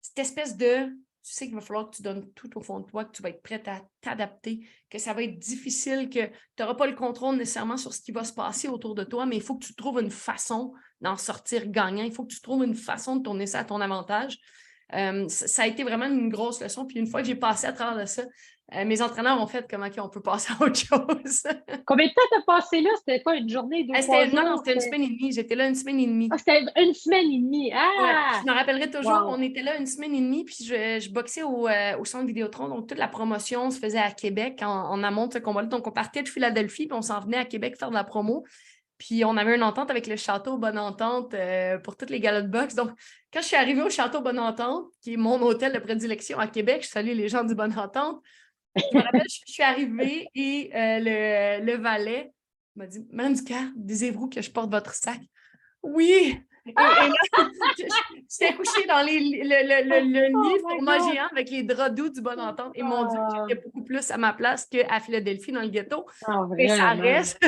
Cette espèce de, tu sais qu'il va falloir que tu donnes tout au fond de toi, que tu vas être prête à t'adapter, que ça va être difficile, que tu n'auras pas le contrôle nécessairement sur ce qui va se passer autour de toi, mais il faut que tu trouves une façon d'en sortir gagnant. Il faut que tu trouves une façon de tourner ça à ton avantage. Ça a été vraiment une grosse leçon. Puis une fois que j'ai passé à travers de ça, mes entraîneurs ont fait comment on peut passer à autre chose. Combien de temps t'as passé là? C'était quoi, une journée, deux, trois Non, jours? c'était une semaine et demie. J'étais là une semaine et demie. Ah, c'était une semaine et demie. Ouais, je Ah! me rappellerai toujours, Wow! on était là une semaine et demie, puis je boxais au centre Vidéotron, donc toute la promotion se faisait à Québec en amont de ce combat-là. Donc, on partait de Philadelphie, puis on s'en venait à Québec faire de la promo. Puis, on avait une entente avec le Château Bonne Entente pour toutes les galas de boxe. Donc, quand je suis arrivée au Château Bonne Entente, qui est mon hôtel de prédilection à Québec, je salue les gens du Bonne Entente, je me rappelle, je suis arrivée et le valet m'a dit « Madame Ducard, désirez-vous que je porte votre sac? » Oui! Et là, j'étais couchée dans le Oh lit my format God! géant avec les draps doux du Bon Entente. Et mon Dieu, Ah, j'étais beaucoup plus à ma place qu'à Philadelphie dans le ghetto. ah, Mais ça vraiment. reste,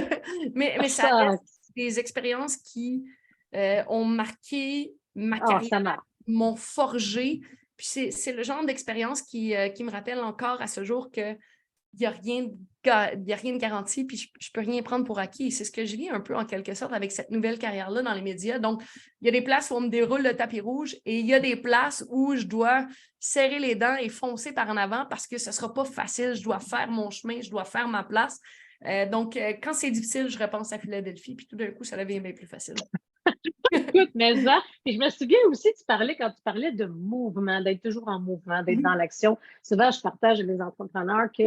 mais ça Ça, reste des expériences qui ont marqué ma ah, carrière, ça marche. m'ont forgé. Puis c'est le genre d'expérience qui me rappelle encore à ce jour que il n'y a rien de garanti, puis je ne peux rien prendre pour acquis. Et c'est ce que je vis un peu en quelque sorte avec cette nouvelle carrière-là dans les médias. Donc, il y a des places où on me déroule le tapis rouge et il y a des places où je dois serrer les dents et foncer par en avant parce que ce ne sera pas facile. Je dois faire mon chemin, je dois faire ma place. Donc, quand c'est difficile, je repense à Philadelphie, puis tout d'un coup, ça devient bien plus facile. Écoute, mais ça, puis je me souviens aussi, quand tu parlais de mouvement, d'être toujours en mouvement, d'être dans l'action. Souvent, je partage avec les entrepreneurs que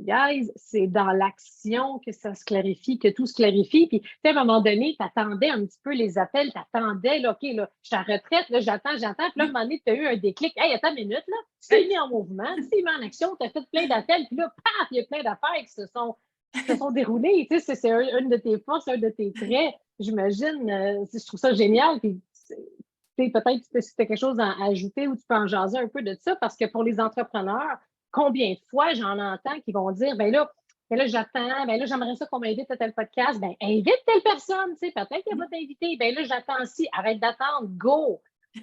guys, c'est dans l'action que ça se clarifie, que tout se clarifie. Puis, tu sais, à un moment donné, tu attendais un petit peu les appels, tu attendais, là, OK, là, je suis en retraite, là, j'attends. Puis là, à un moment donné, tu as eu un déclic. Hey, attends une minute, là, tu t'es mis en mouvement, tu t'es mis en action, tu as fait plein d'appels, puis là, paf, il y a plein d'affaires qui se sont déroulées. Tu sais, c'est une de tes forces, un de tes traits. J'imagine, je trouve ça génial. Puis, peut-être que si tu as quelque chose à ajouter ou tu peux en jaser un peu de ça, parce que pour les entrepreneurs, combien de fois j'en entends qui vont dire, ben là j'attends, ben là, j'aimerais ça qu'on m'invite à tel podcast. Ben, invite telle personne, tu sais, peut-être qu'elle va t'inviter. Ben là, j'attends aussi. Arrête d'attendre, go!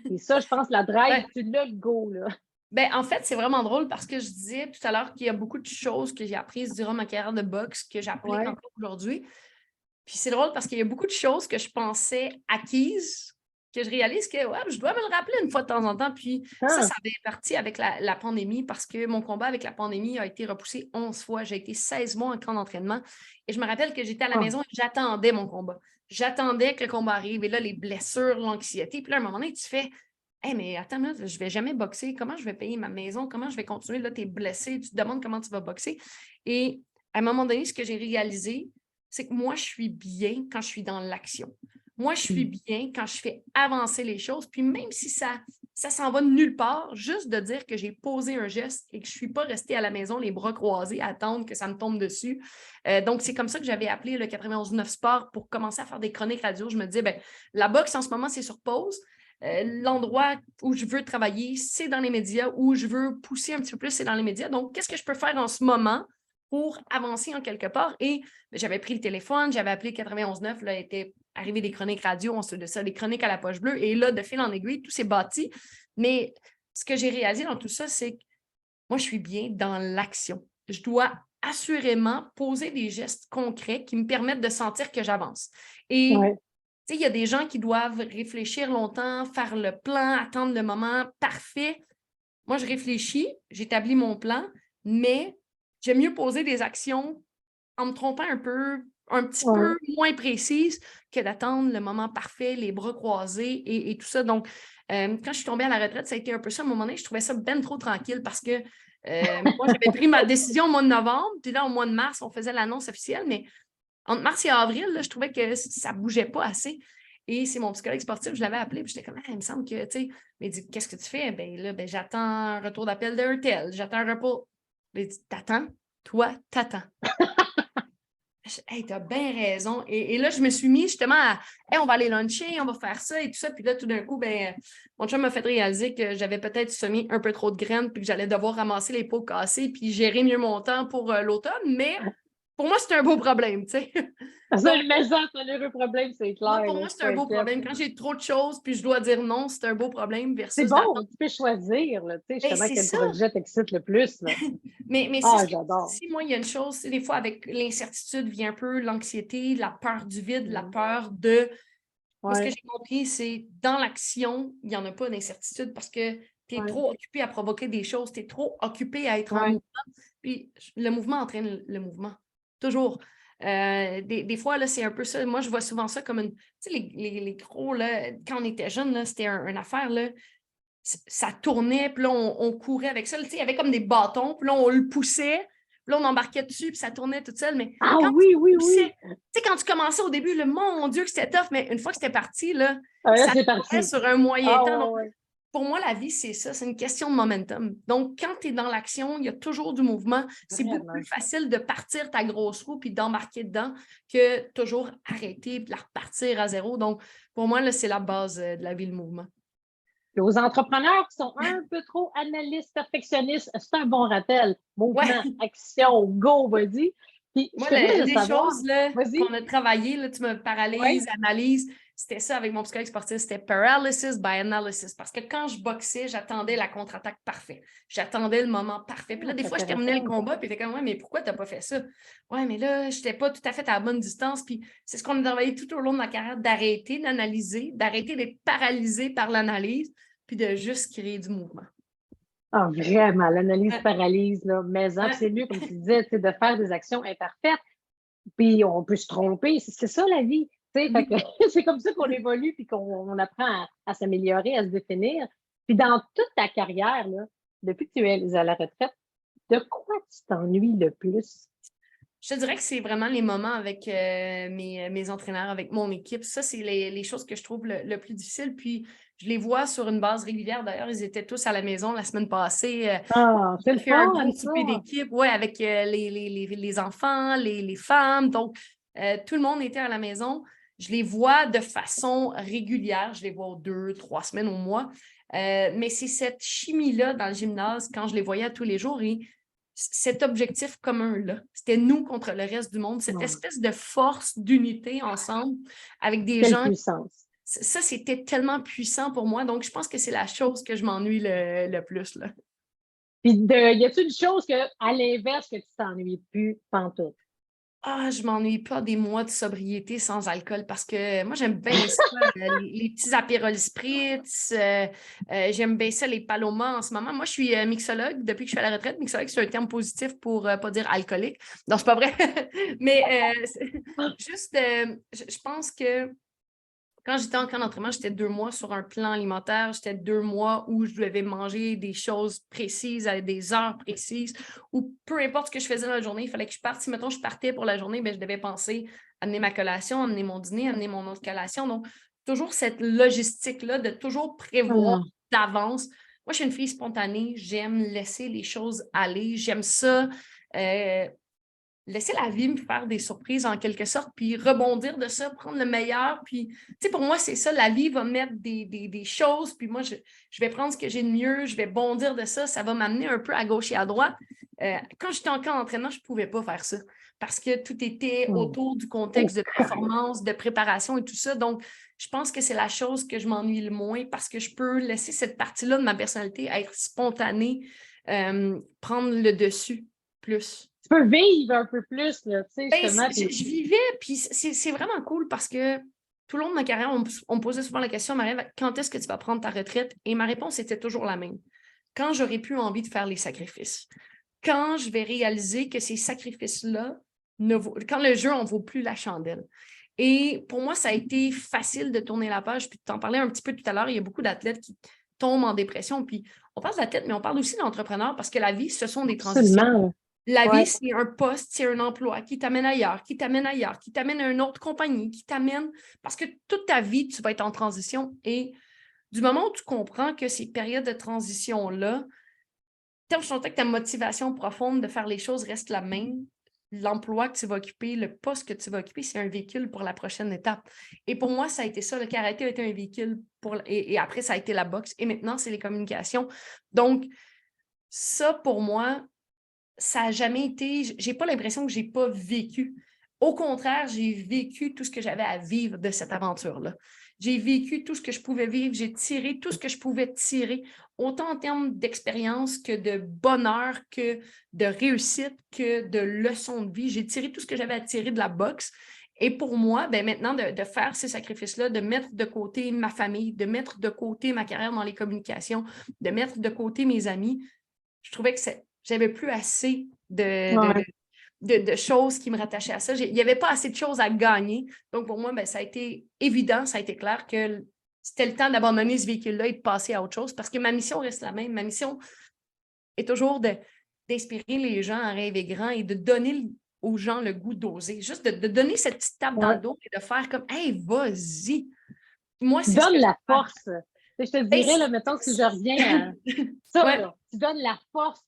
Et ça, je pense, la drive, Ouais. tu l'as, le go, là. Ben, en fait, c'est vraiment drôle parce que je disais tout à l'heure qu'il y a beaucoup de choses que j'ai apprises durant ma carrière de boxe que j'applique Ouais. encore aujourd'hui. Puis c'est drôle parce qu'il y a beaucoup de choses que je pensais acquises que je réalise que ouais, je dois me le rappeler une fois de temps en temps. Puis ça avait parti avec la pandémie parce que mon combat avec la pandémie a été repoussé 11 fois. J'ai été 16 mois en camp d'entraînement et je me rappelle que j'étais à la maison et j'attendais mon combat. J'attendais que le combat arrive et là, les blessures, l'anxiété. Puis là, à un moment donné, tu fais hey, mais attends, là, je ne vais jamais boxer. Comment je vais payer ma maison? Comment je vais continuer? Là, tu es blessé. Tu te demandes comment tu vas boxer. Et à un moment donné, ce que j'ai réalisé, c'est que moi, je suis bien quand je suis dans l'action. Moi, je suis bien quand je fais avancer les choses. Puis même si ça s'en va de nulle part, juste de dire que j'ai posé un geste et que je ne suis pas restée à la maison les bras croisés à attendre que ça me tombe dessus. Donc, c'est comme ça que j'avais appelé le 91.9 Sport pour commencer à faire des chroniques radio. Je me disais, ben, la boxe en ce moment, c'est sur pause. L'endroit où je veux travailler, c'est dans les médias. Où je veux pousser un petit peu plus, c'est dans les médias. Donc, qu'est-ce que je peux faire en ce moment pour avancer en quelque part? Et j'avais pris le téléphone, j'avais appelé 91.9, là, était arrivé des chroniques radio, ensuite de ça, des chroniques à la poche bleue. Et là, de fil en aiguille, tout s'est bâti. Mais ce que j'ai réalisé dans tout ça, c'est que moi, je suis bien dans l'action. Je dois assurément poser des gestes concrets qui me permettent de sentir que j'avance. Et sais, il y a des gens qui doivent réfléchir longtemps, faire le plan, attendre le moment parfait. Moi, je réfléchis, j'établis mon plan, mais j'aime mieux poser des actions en me trompant un petit peu moins précise que d'attendre le moment parfait, les bras croisés et tout ça. Donc, quand je suis tombée à la retraite, ça a été un peu ça. À un moment donné, je trouvais ça ben trop tranquille parce que moi, j'avais pris ma décision au mois de novembre, puis là, au mois de mars, on faisait l'annonce officielle, mais entre mars et avril, là, je trouvais que ça ne bougeait pas assez. Et c'est mon psychologue sportif, je l'avais appelé, puis j'étais comme, ah, il me semble que, tu sais, mais il dit, qu'est-ce que tu fais? Ben là, ben, j'attends un retour d'appel d'un tel, j'attends un repos. Il dit, t'attends? Toi, t'attends. Hey, t'as bien raison. Et là, je me suis mis justement à, hey, on va aller luncher, on va faire ça et tout ça. Puis là, tout d'un coup, ben, mon chum m'a fait réaliser que j'avais peut-être semé un peu trop de graines, puis que j'allais devoir ramasser les pots cassés, puis gérer mieux mon temps pour l'automne. Mais pour moi, c'est un beau problème, tu sais. C'est une maison, c'est un heureux problème, c'est Moi, clair. pour Là, moi, je suis c'est pas un beau inquiète. problème. Quand j'ai trop de choses, puis je dois dire non, c'est un beau problème C'est versus bon, d'attendre. tu peux choisir, là, tu sais, Ben, justement, c'est quel ça. projet t'excite le plus. Là. Mais c'est Ah, ce que j'adore. si moi, il y a une chose, c'est des fois avec l'incertitude vient un peu l'anxiété, la peur du vide, la peur de. Moi, ce que Ouais, j'ai compris, c'est dans l'action, il n'y en a pas d'incertitude parce que tu es ouais, trop occupé à provoquer des choses, tu es trop occupé à être en ouais. mouvement. Puis le mouvement entraîne le mouvement. Toujours. Des fois, là, c'est un peu ça. Moi, je vois souvent ça comme une. Tu sais, les gros, là, quand on était jeune, là, c'était une affaire, là, ça tournait, puis là, on courait avec ça. Tu sais, il y avait comme des bâtons, puis là, on le poussait, puis là, on embarquait dessus, puis ça tournait tout seul. Mais Ah quand tu oui, oui, poussais, oui. tu sais, quand tu commençais au début, le mon Dieu, que c'était tough, mais une fois que c'était parti, là, Ah, là, ça c'est courait parti. sur un moyen Ah, temps. Donc, ouais, ouais. pour moi, la vie, c'est ça, c'est une question de momentum. Donc, quand tu es dans l'action, il y a toujours du mouvement. C'est beaucoup plus Vraiment. facile de partir ta grosse roue puis d'embarquer dedans que toujours arrêter et de la repartir à zéro. Donc, pour moi, là, c'est la base de la vie, le mouvement. Puis aux entrepreneurs qui sont un peu trop analystes, perfectionnistes, c'est un bon rappel. Ouais. Mouvement, action, go, vas-y. Puis je Moi, suis curieuse de les savoir, choses là, qu'on vas-y. a travaillées, là, tu me paralyses, Oui. analyse, c'était ça avec mon psychologue sportif, c'était paralysis by analysis. Parce que quand je boxais, j'attendais la contre-attaque parfaite. J'attendais le moment parfait. Puis là, Ah, des c'est fois, je terminais le intéressant, ça. combat, puis j'étais comme, ouais, mais pourquoi tu n'as pas fait ça? Ouais, mais là, je n'étais pas tout à fait à la bonne distance. Puis c'est ce qu'on a travaillé tout au long de ma carrière, d'arrêter d'analyser, d'arrêter d'être paralysé par l'analyse, puis de juste créer du mouvement. Ah, vraiment, l'analyse Ouais, paralyse, là, mais hein, puis c'est ouais. mieux, comme tu disais, tu sais, de faire des actions imparfaites, puis on peut se tromper, c'est ça la vie, tu sais, fait que c'est comme ça qu'on évolue, puis qu'on apprend à s'améliorer, à se définir. Puis dans toute ta carrière, là, depuis que tu es à la retraite, de quoi tu t'ennuies le plus? Je te dirais que c'est vraiment les moments avec mes entraîneurs, avec mon équipe. Ça, c'est les choses que je trouve le plus difficile. Puis, je les vois sur une base régulière. D'ailleurs, ils étaient tous à la maison la semaine passée. Ah, c'est J'ai le fait un fun, gros ça! souper d'équipe, ouais, avec les enfants, les femmes. Donc, tout le monde était à la maison. Je les vois de façon régulière. Je les vois aux 2, 3 semaines au mois. Mais c'est cette chimie-là dans le gymnase quand je les voyais tous les jours et cet objectif commun-là. C'était nous contre le reste du monde, cette Ah, espèce de force d'unité ensemble avec des quelle gens. puissance! Ça, c'était tellement puissant pour moi. Donc, je pense que c'est la chose que je m'ennuie le plus, là. Puis, y a-t-il une chose que, à l'inverse, que tu t'ennuies plus, pantoute? Ah, je m'ennuie pas des mois de sobriété sans alcool parce que moi, j'aime bien ça, les petits apérols spritz, j'aime bien ça, les palomas en ce moment. Moi, je suis mixologue depuis que je suis à la retraite. Mixologue, c'est un terme positif pour pas dire alcoolique. Non, c'est pas vrai. Mais juste, je pense que quand j'étais en camp d'entraînement, j'étais 2 mois sur un plan alimentaire. J'étais 2 mois où je devais manger des choses précises à des heures précises, ou peu importe ce que je faisais dans la journée, il fallait que je parte. Si, mettons, je partais pour la journée, bien, je devais penser à amener ma collation, amener mon dîner, amener mon autre collation. Donc, toujours cette logistique-là de toujours prévoir Ah, d'avance. Moi, je suis une fille spontanée. J'aime laisser les choses aller. J'aime ça. euh, Laisser la vie me faire des surprises en quelque sorte, puis rebondir de ça, prendre le meilleur. Puis, tu sais, pour moi, c'est ça, la vie va me mettre des choses, puis moi, je vais prendre ce que j'ai de mieux, je vais bondir de ça, ça va m'amener un peu à gauche et à droite. Quand j'étais encore en entraînement, je ne pouvais pas faire ça parce que tout était hum. autour du Oh, contexte de performance, de préparation et tout ça. Donc, je pense que c'est la chose que je m'ennuie le moins parce que je peux laisser cette partie-là de ma personnalité être spontanée, prendre le dessus plus. tu peux vivre un peu plus, là, tu sais, Ben, justement, puis je vivais, puis c'est vraiment cool parce que tout le long de ma carrière, on me posait souvent la question, Marie-Ève, quand est-ce que tu vas prendre ta retraite? Et ma réponse était toujours la même. Quand j'aurai plus envie de faire les sacrifices. Quand je vais réaliser que ces sacrifices-là, quand le jeu en vaut plus la chandelle. Et pour moi, ça a été facile de tourner la page. Puis tu en parlais un petit peu tout à l'heure, il y a beaucoup d'athlètes qui tombent en dépression. Puis on parle d'athlètes, mais on parle aussi d'entrepreneurs parce que la vie, ce sont des transitions. Absolument. La Ouais. vie, c'est un poste, c'est un emploi qui t'amène ailleurs, qui t'amène ailleurs, qui t'amène à une autre compagnie, qui t'amène... Parce que toute ta vie, tu vas être en transition. Et du moment où tu comprends que ces périodes de transition-là, tant que ta motivation profonde de faire les choses reste la même, l'emploi que tu vas occuper, le poste que tu vas occuper, c'est un véhicule pour la prochaine étape. Et pour moi, ça a été ça. Le karaté a été un véhicule et après, ça a été la boxe. Et maintenant, c'est les communications. Donc, ça, pour moi, ça n'a jamais été... J'ai pas l'impression que j'ai pas vécu. Au contraire, j'ai vécu tout ce que j'avais à vivre de cette aventure-là. J'ai vécu tout ce que je pouvais vivre, j'ai tiré tout ce que je pouvais tirer, autant en termes d'expérience que de bonheur, que de réussite, que de leçons de vie. J'ai tiré tout ce que j'avais à tirer de la boxe. Et pour moi, ben maintenant, de faire ces sacrifices-là, de mettre de côté ma famille, de mettre de côté ma carrière dans les communications, de mettre de côté mes amis, je trouvais que j'avais plus assez de choses qui me rattachaient à ça. Il n'y avait pas assez de choses à gagner. Donc, pour moi, ben, ça a été évident, ça a été clair que c'était le temps d'abandonner ce véhicule-là et de passer à autre chose parce que ma mission reste la même. Ma mission est toujours d'inspirer les gens à rêver grand et de donner aux gens le goût d'oser. Juste de donner cette petite tape dans le dos et de faire comme « Hey, vas-y! » Moi, Tu c'est ce que donnes je la fais. force. Je te dirais, là, mettons, si je reviens à ça, Ouais. là, tu donnes la force,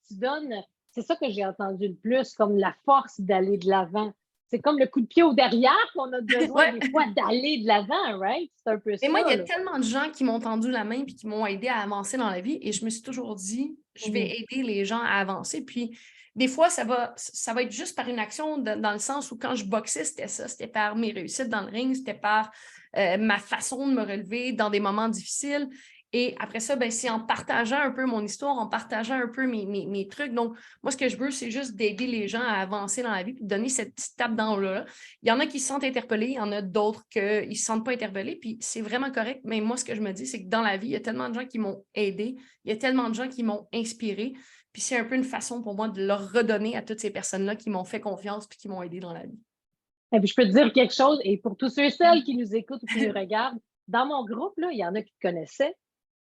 c'est ça que j'ai entendu le plus, comme la force d'aller de l'avant. C'est comme le coup de pied au derrière qu'on a besoin Ouais. des fois d'aller de l'avant, right? C'est un peu Et moi, il y ça, a là. tellement de gens qui m'ont tendu la main et qui m'ont aidé à avancer dans la vie et je me suis toujours dit, je vais aider les gens à avancer. Puis des fois, ça va être juste par une action dans le sens où quand je boxais, c'était ça. C'était par mes réussites dans le ring, c'était par ma façon de me relever dans des moments difficiles. Et après ça, ben, c'est en partageant un peu mon histoire, en partageant un peu mes trucs. Donc, moi, ce que je veux, c'est juste d'aider les gens à avancer dans la vie et de donner cette petite tape dans le là. Il y en a qui se sentent interpellés, il y en a d'autres qui ne se sentent pas interpellés, puis c'est vraiment correct. Mais moi, ce que je me dis, c'est que dans la vie, il y a tellement de gens qui m'ont aidé, il y a tellement de gens qui m'ont inspiré, puis c'est un peu une façon pour moi de leur redonner à toutes ces personnes-là qui m'ont fait confiance puis qui m'ont aidé dans la vie. Et puis, je peux te dire quelque chose, et pour tous ceux et celles qui nous écoutent ou qui nous regardent, dans mon groupe, là, il y en a qui te connaissaient,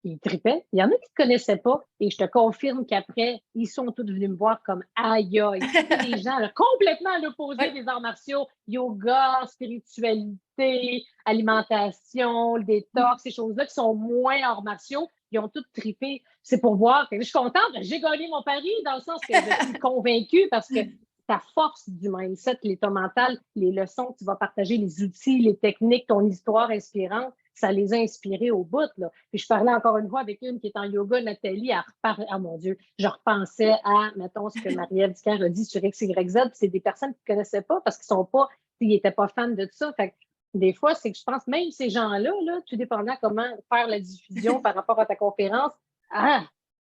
qui tripaient. Il y en a qui ne te connaissaient pas. Et je te confirme qu'après, ils sont tous venus me voir comme aïe aïe. C'est des gens là, complètement à l'opposé des arts martiaux. Yoga, spiritualité, alimentation, le détox, ces choses-là qui sont moins arts martiaux. Ils ont tous trippé. C'est pour voir. Je suis contente. J'ai gagné mon pari dans le sens que je suis convaincue parce que ta force du mindset, l'état mental, les leçons que tu vas partager, les outils, les techniques, ton histoire inspirante, ça les a inspirés au bout. Là. Puis je parlais encore une fois avec une qui est en yoga, Nathalie, ah mon Dieu, je repensais à, mettons, ce que Marie-Ève Dicker a dit sur XYZ, c'est des personnes qui ne connaissaient pas parce qu'ils n'étaient pas fans de ça. Fait que des fois, c'est que je pense, même ces gens-là, là, tout dépendant comment faire la diffusion par rapport à ta conférence,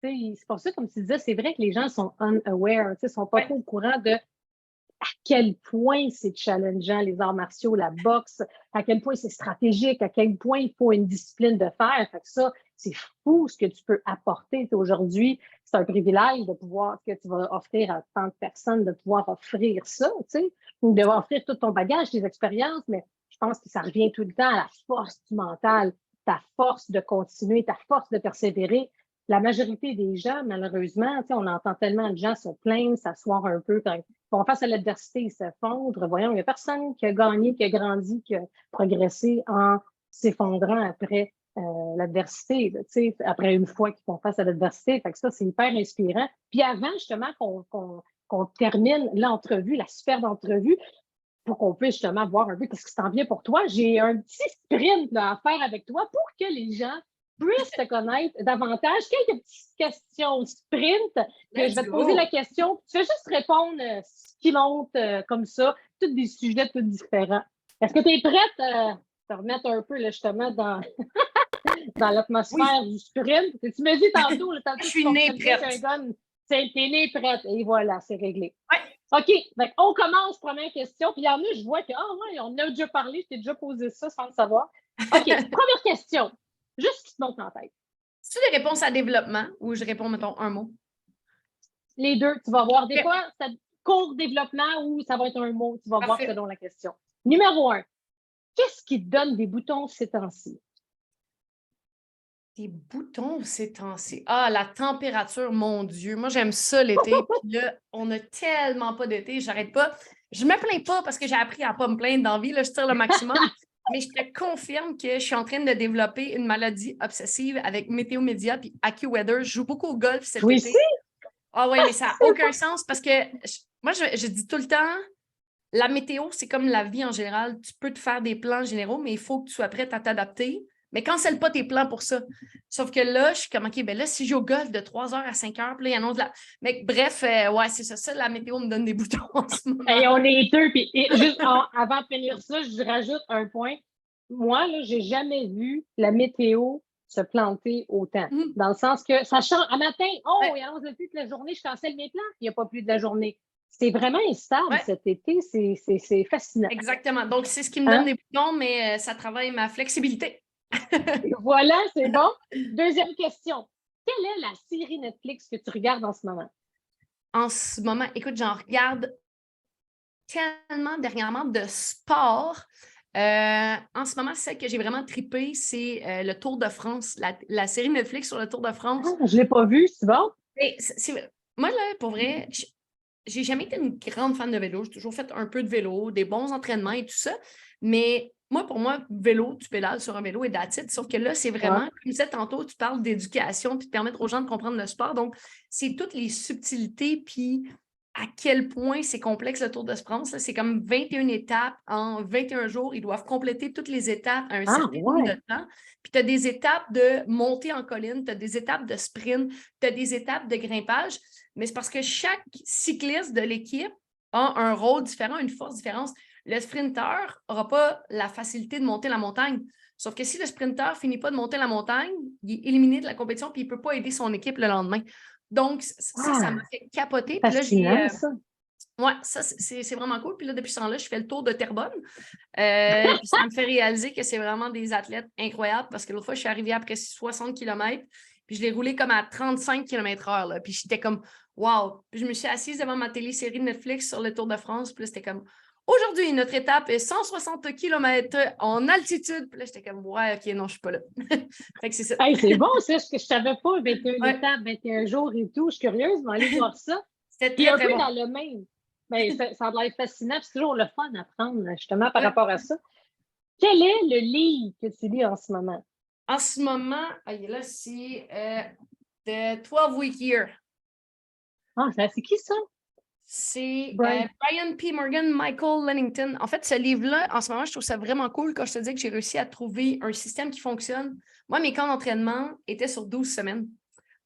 c'est pour ça, comme tu disais, c'est vrai que les gens sont unaware, ils ne sont pas trop au courant de à quel point c'est challengeant, les arts martiaux, la boxe, à quel point c'est stratégique, à quel point il faut une discipline de faire. Fait que ça, c'est fou ce que tu peux apporter aujourd'hui. C'est un privilège de pouvoir, que tu vas offrir à tant de personnes, de pouvoir offrir ça, tu sais, ou de offrir tout ton bagage, tes expériences, mais je pense que ça revient tout le temps à la force du mental, ta force de continuer, ta force de persévérer. La majorité des gens, malheureusement, on entend tellement de gens se plaindre, s'asseoir un peu quand face à l'adversité, ils s'effondrent. Voyons, il n'y a personne qui a gagné, qui a grandi, qui a progressé en s'effondrant après l'adversité, après une fois qu'ils font face à l'adversité. Fait que ça, c'est hyper inspirant. Puis avant, justement, qu'on termine l'entrevue, la super d'entrevue, pour qu'on puisse justement voir un peu ce qui s'en vient pour toi, j'ai un petit sprint là, à faire avec toi pour que les gens puissent te connaître davantage. Quelques petites questions sprint que je vais te poser la question. Tu vas juste répondre ce qui monte comme ça, tous des sujets tout différents. Est-ce que tu es prête à te remettre un peu là, justement dans, dans l'atmosphère du sprint? Tu me dis tantôt, je suis née prête. Tu es née prête et voilà, c'est réglé. Ouais. OK, donc on commence, première question. Puis il y en a, je vois que, ah ouais, on a déjà parlé, je t'ai déjà posé ça sans le savoir. OK, première question. Juste ce qui te monte en tête. C'est des réponses à développement ou je réponds, mettons, un mot? Les deux, tu vas voir. Des OK, fois, ça court développement ou ça va être un mot, tu vas voir parfait. selon la question. Numéro 1, qu'est-ce qui te donne des boutons ces temps-ci? Des boutons ces temps-ci. Ah, la température, mon Dieu. Moi, j'aime ça l'été. Puis là, on n'a tellement pas d'été, j'arrête pas. Je me plains pas parce que j'ai appris à pas me plaindre dans la vie. Là, je tire le maximum. Mais je te confirme que je suis en train de développer une maladie obsessive avec Météo Média puis AccuWeather. Je joue beaucoup au golf cet Oui, été. si. Ah oui, mais ça n'a aucun sens parce que moi, je dis tout le temps, la météo, c'est comme la vie en général. Tu peux te faire des plans généraux, mais il faut que tu sois prête à t'adapter. Mais cancelle pas tes plans pour ça. Sauf que là, je suis comme, OK, ben là, si je joue au golf de 3 heures à 5 heures, puis là, il annonce la. Mais bref, ouais, c'est ça. Ça, la météo me donne des boutons en ce moment. Et on est deux. Puis, juste avant de finir ça, je rajoute un point. Moi, là, j'ai jamais vu la météo se planter autant. Dans le sens que ça change. Un matin, oh, il annonce le pluie toute la journée, je cancelle mes plans, il n'y a pas plus de la journée. C'est vraiment instable cet été. C'est fascinant. Exactement. Donc, c'est ce qui me donne Hein? des boutons, mais ça travaille ma flexibilité. Voilà, c'est bon. Deuxième question. Quelle est la série Netflix que tu regardes en ce moment? En ce moment, écoute, j'en regarde tellement dernièrement de sport. En ce moment, celle que j'ai vraiment trippée, c'est le Tour de France, la série Netflix sur le Tour de France. Ah, je ne l'ai pas vu, c'est bon? Moi, là, pour vrai, j'ai jamais été une grande fan de vélo. J'ai toujours fait un peu de vélo, des bons entraînements et tout ça. Mais moi, pour moi, vélo, tu pédales sur un vélo et that's it. Sauf que là, c'est vraiment, comme je disais tantôt, tu parles d'éducation puis de permettre aux gens de comprendre le sport. Donc, c'est toutes les subtilités puis à quel point c'est complexe le Tour de France. C'est comme 21 étapes en 21 jours. Ils doivent compléter toutes les étapes à un certain nombre de temps. Puis tu as des étapes de montée en colline, tu as des étapes de sprint, tu as des étapes de grimpage. Mais c'est parce que chaque cycliste de l'équipe a un rôle différent, une force différente. Le sprinter n'aura pas la facilité de monter la montagne. Sauf que si le sprinter ne finit pas de monter la montagne, il est éliminé de la compétition puis il ne peut pas aider son équipe le lendemain. Donc, ça m'a fait capoter. Puis là, fascinant, ça. Ouais, ça, c'est vraiment cool. Puis là, depuis ce temps-là, je fais le tour de Terrebonne. Puis ça me fait réaliser que c'est vraiment des athlètes incroyables parce que l'autre fois, je suis arrivée après 60 km, puis je l'ai roulé comme à 35 km/h. Là, puis j'étais comme, wow! Puis je me suis assise devant ma télésérie de Netflix sur le Tour de France. Puis là, c'était comme, aujourd'hui, notre étape est 160 km en altitude. Puis là, j'étais comme, ouais, OK, non, je suis pas là. Fait que c'est ça. Hey, c'est bon, ça, ce que je savais pas, 21 étapes, 21 jours et tout. Je suis curieuse, mais aller voir ça. C'était Puis très, un très peu bon. dans le même. Ben, ça a l'air fascinant. C'est toujours le fun à prendre, justement, par rapport à ça. Quel est le livre que tu lis en ce moment? En ce moment, là, c'est The 12-Week Year. Ah, c'est qui ça? C'est Brian P. Morgan, Michael Lennington. En fait, ce livre-là, en ce moment, je trouve ça vraiment cool quand je te dis que j'ai réussi à trouver un système qui fonctionne. Moi, mes camps d'entraînement étaient sur 12 semaines.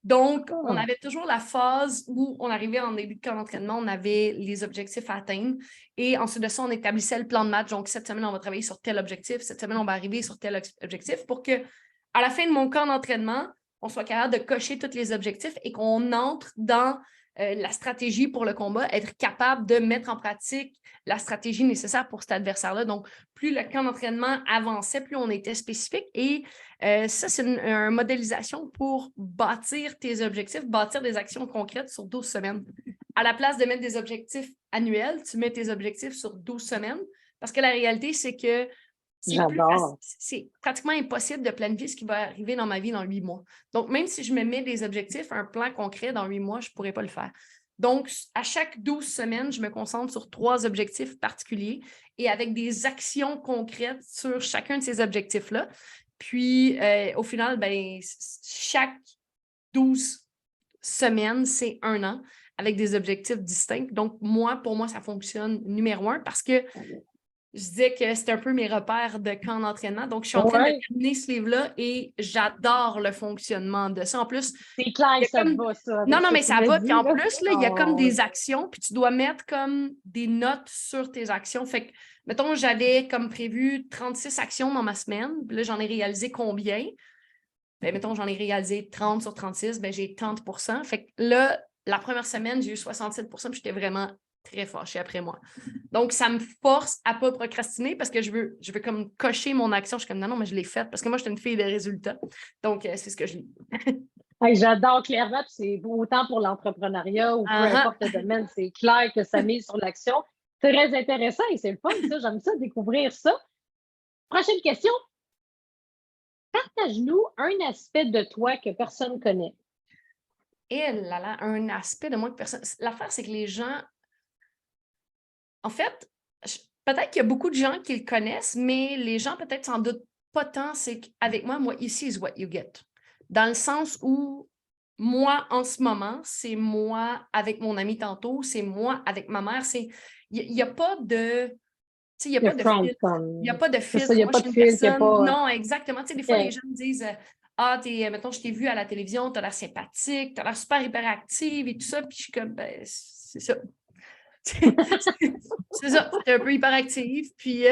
Donc, on avait toujours la phase où on arrivait en début de camp d'entraînement, on avait les objectifs à atteindre. Et ensuite de ça, on établissait le plan de match. Donc, cette semaine, on va travailler sur tel objectif. Cette semaine, on va arriver sur tel objectif pour que, à la fin de mon camp d'entraînement, on soit capable de cocher tous les objectifs et qu'on entre dans la stratégie pour le combat, être capable de mettre en pratique la stratégie nécessaire pour cet adversaire-là. Donc, plus le camp d'entraînement avançait, plus on était spécifique. Et ça, c'est une modélisation pour bâtir tes objectifs, bâtir des actions concrètes sur 12 semaines. À la place de mettre des objectifs annuels, tu mets tes objectifs sur 12 semaines parce que la réalité, c'est que c'est pratiquement impossible de planifier ce qui va arriver dans ma vie dans 8 mois. Donc, même si je me mets des objectifs, un plan concret dans 8 mois, je ne pourrais pas le faire. Donc, à chaque 12 semaines, je me concentre sur 3 objectifs particuliers et avec des actions concrètes sur chacun de ces objectifs-là. Puis, au final, ben, chaque 12 semaines, c'est 1 an avec des objectifs distincts. Donc, pour moi, ça fonctionne numéro 1 parce que je disais que c'était un peu mes repères de camp d'entraînement. Donc, je suis en train de terminer ce livre-là et j'adore le fonctionnement de ça. En plus, c'est clair, ça va, ça. Non, mais ça va. Puis en plus, là, il y a comme des actions, puis tu dois mettre comme des notes sur tes actions. Fait que, mettons, j'avais comme prévu 36 actions dans ma semaine. Puis là, j'en ai réalisé combien? Ben, mettons, j'en ai réalisé 30 sur 36, ben, j'ai 30 %. Fait que là, la première semaine, j'ai eu 67 %, puis j'étais vraiment très fâchée après moi. Donc, ça me force à ne pas procrastiner parce que je veux comme cocher mon action. Je suis comme, non, mais je l'ai faite parce que moi, je suis une fille de résultats. Donc, c'est ce que je lis. Hey, j'adore clairement, puis c'est autant pour l'entrepreneuriat ou peu Uh-huh. importe le domaine, c'est clair que ça mise sur l'action. Très intéressant et c'est le fun, ça. J'aime ça, découvrir ça. Prochaine question. Partage-nous un aspect de toi que personne ne connaît. Et là, là, un aspect de moi que personne. L'affaire, c'est que les gens. En fait, peut-être qu'il y a beaucoup de gens qui le connaissent, mais les gens peut-être s'en doutent pas tant. C'est qu'avec moi, ici is what you get. Dans le sens où moi, en ce moment, c'est moi avec mon ami tantôt, c'est moi avec ma mère. Il n'y a pas de. Il n'y a pas de Front, filtre. Il n'y a comme. pas de C'est ça, filtre. il n'y a Moi, je pas suis de une fil, il n'y a personne. pas. Non, exactement. Des fois, les gens me disent ah, mettons, je t'ai vu à la télévision, tu as l'air sympathique, tu as l'air super hyperactive et tout ça. Puis je suis comme, ben, c'est ça. C'est ça, tu es un peu hyperactive. Puis,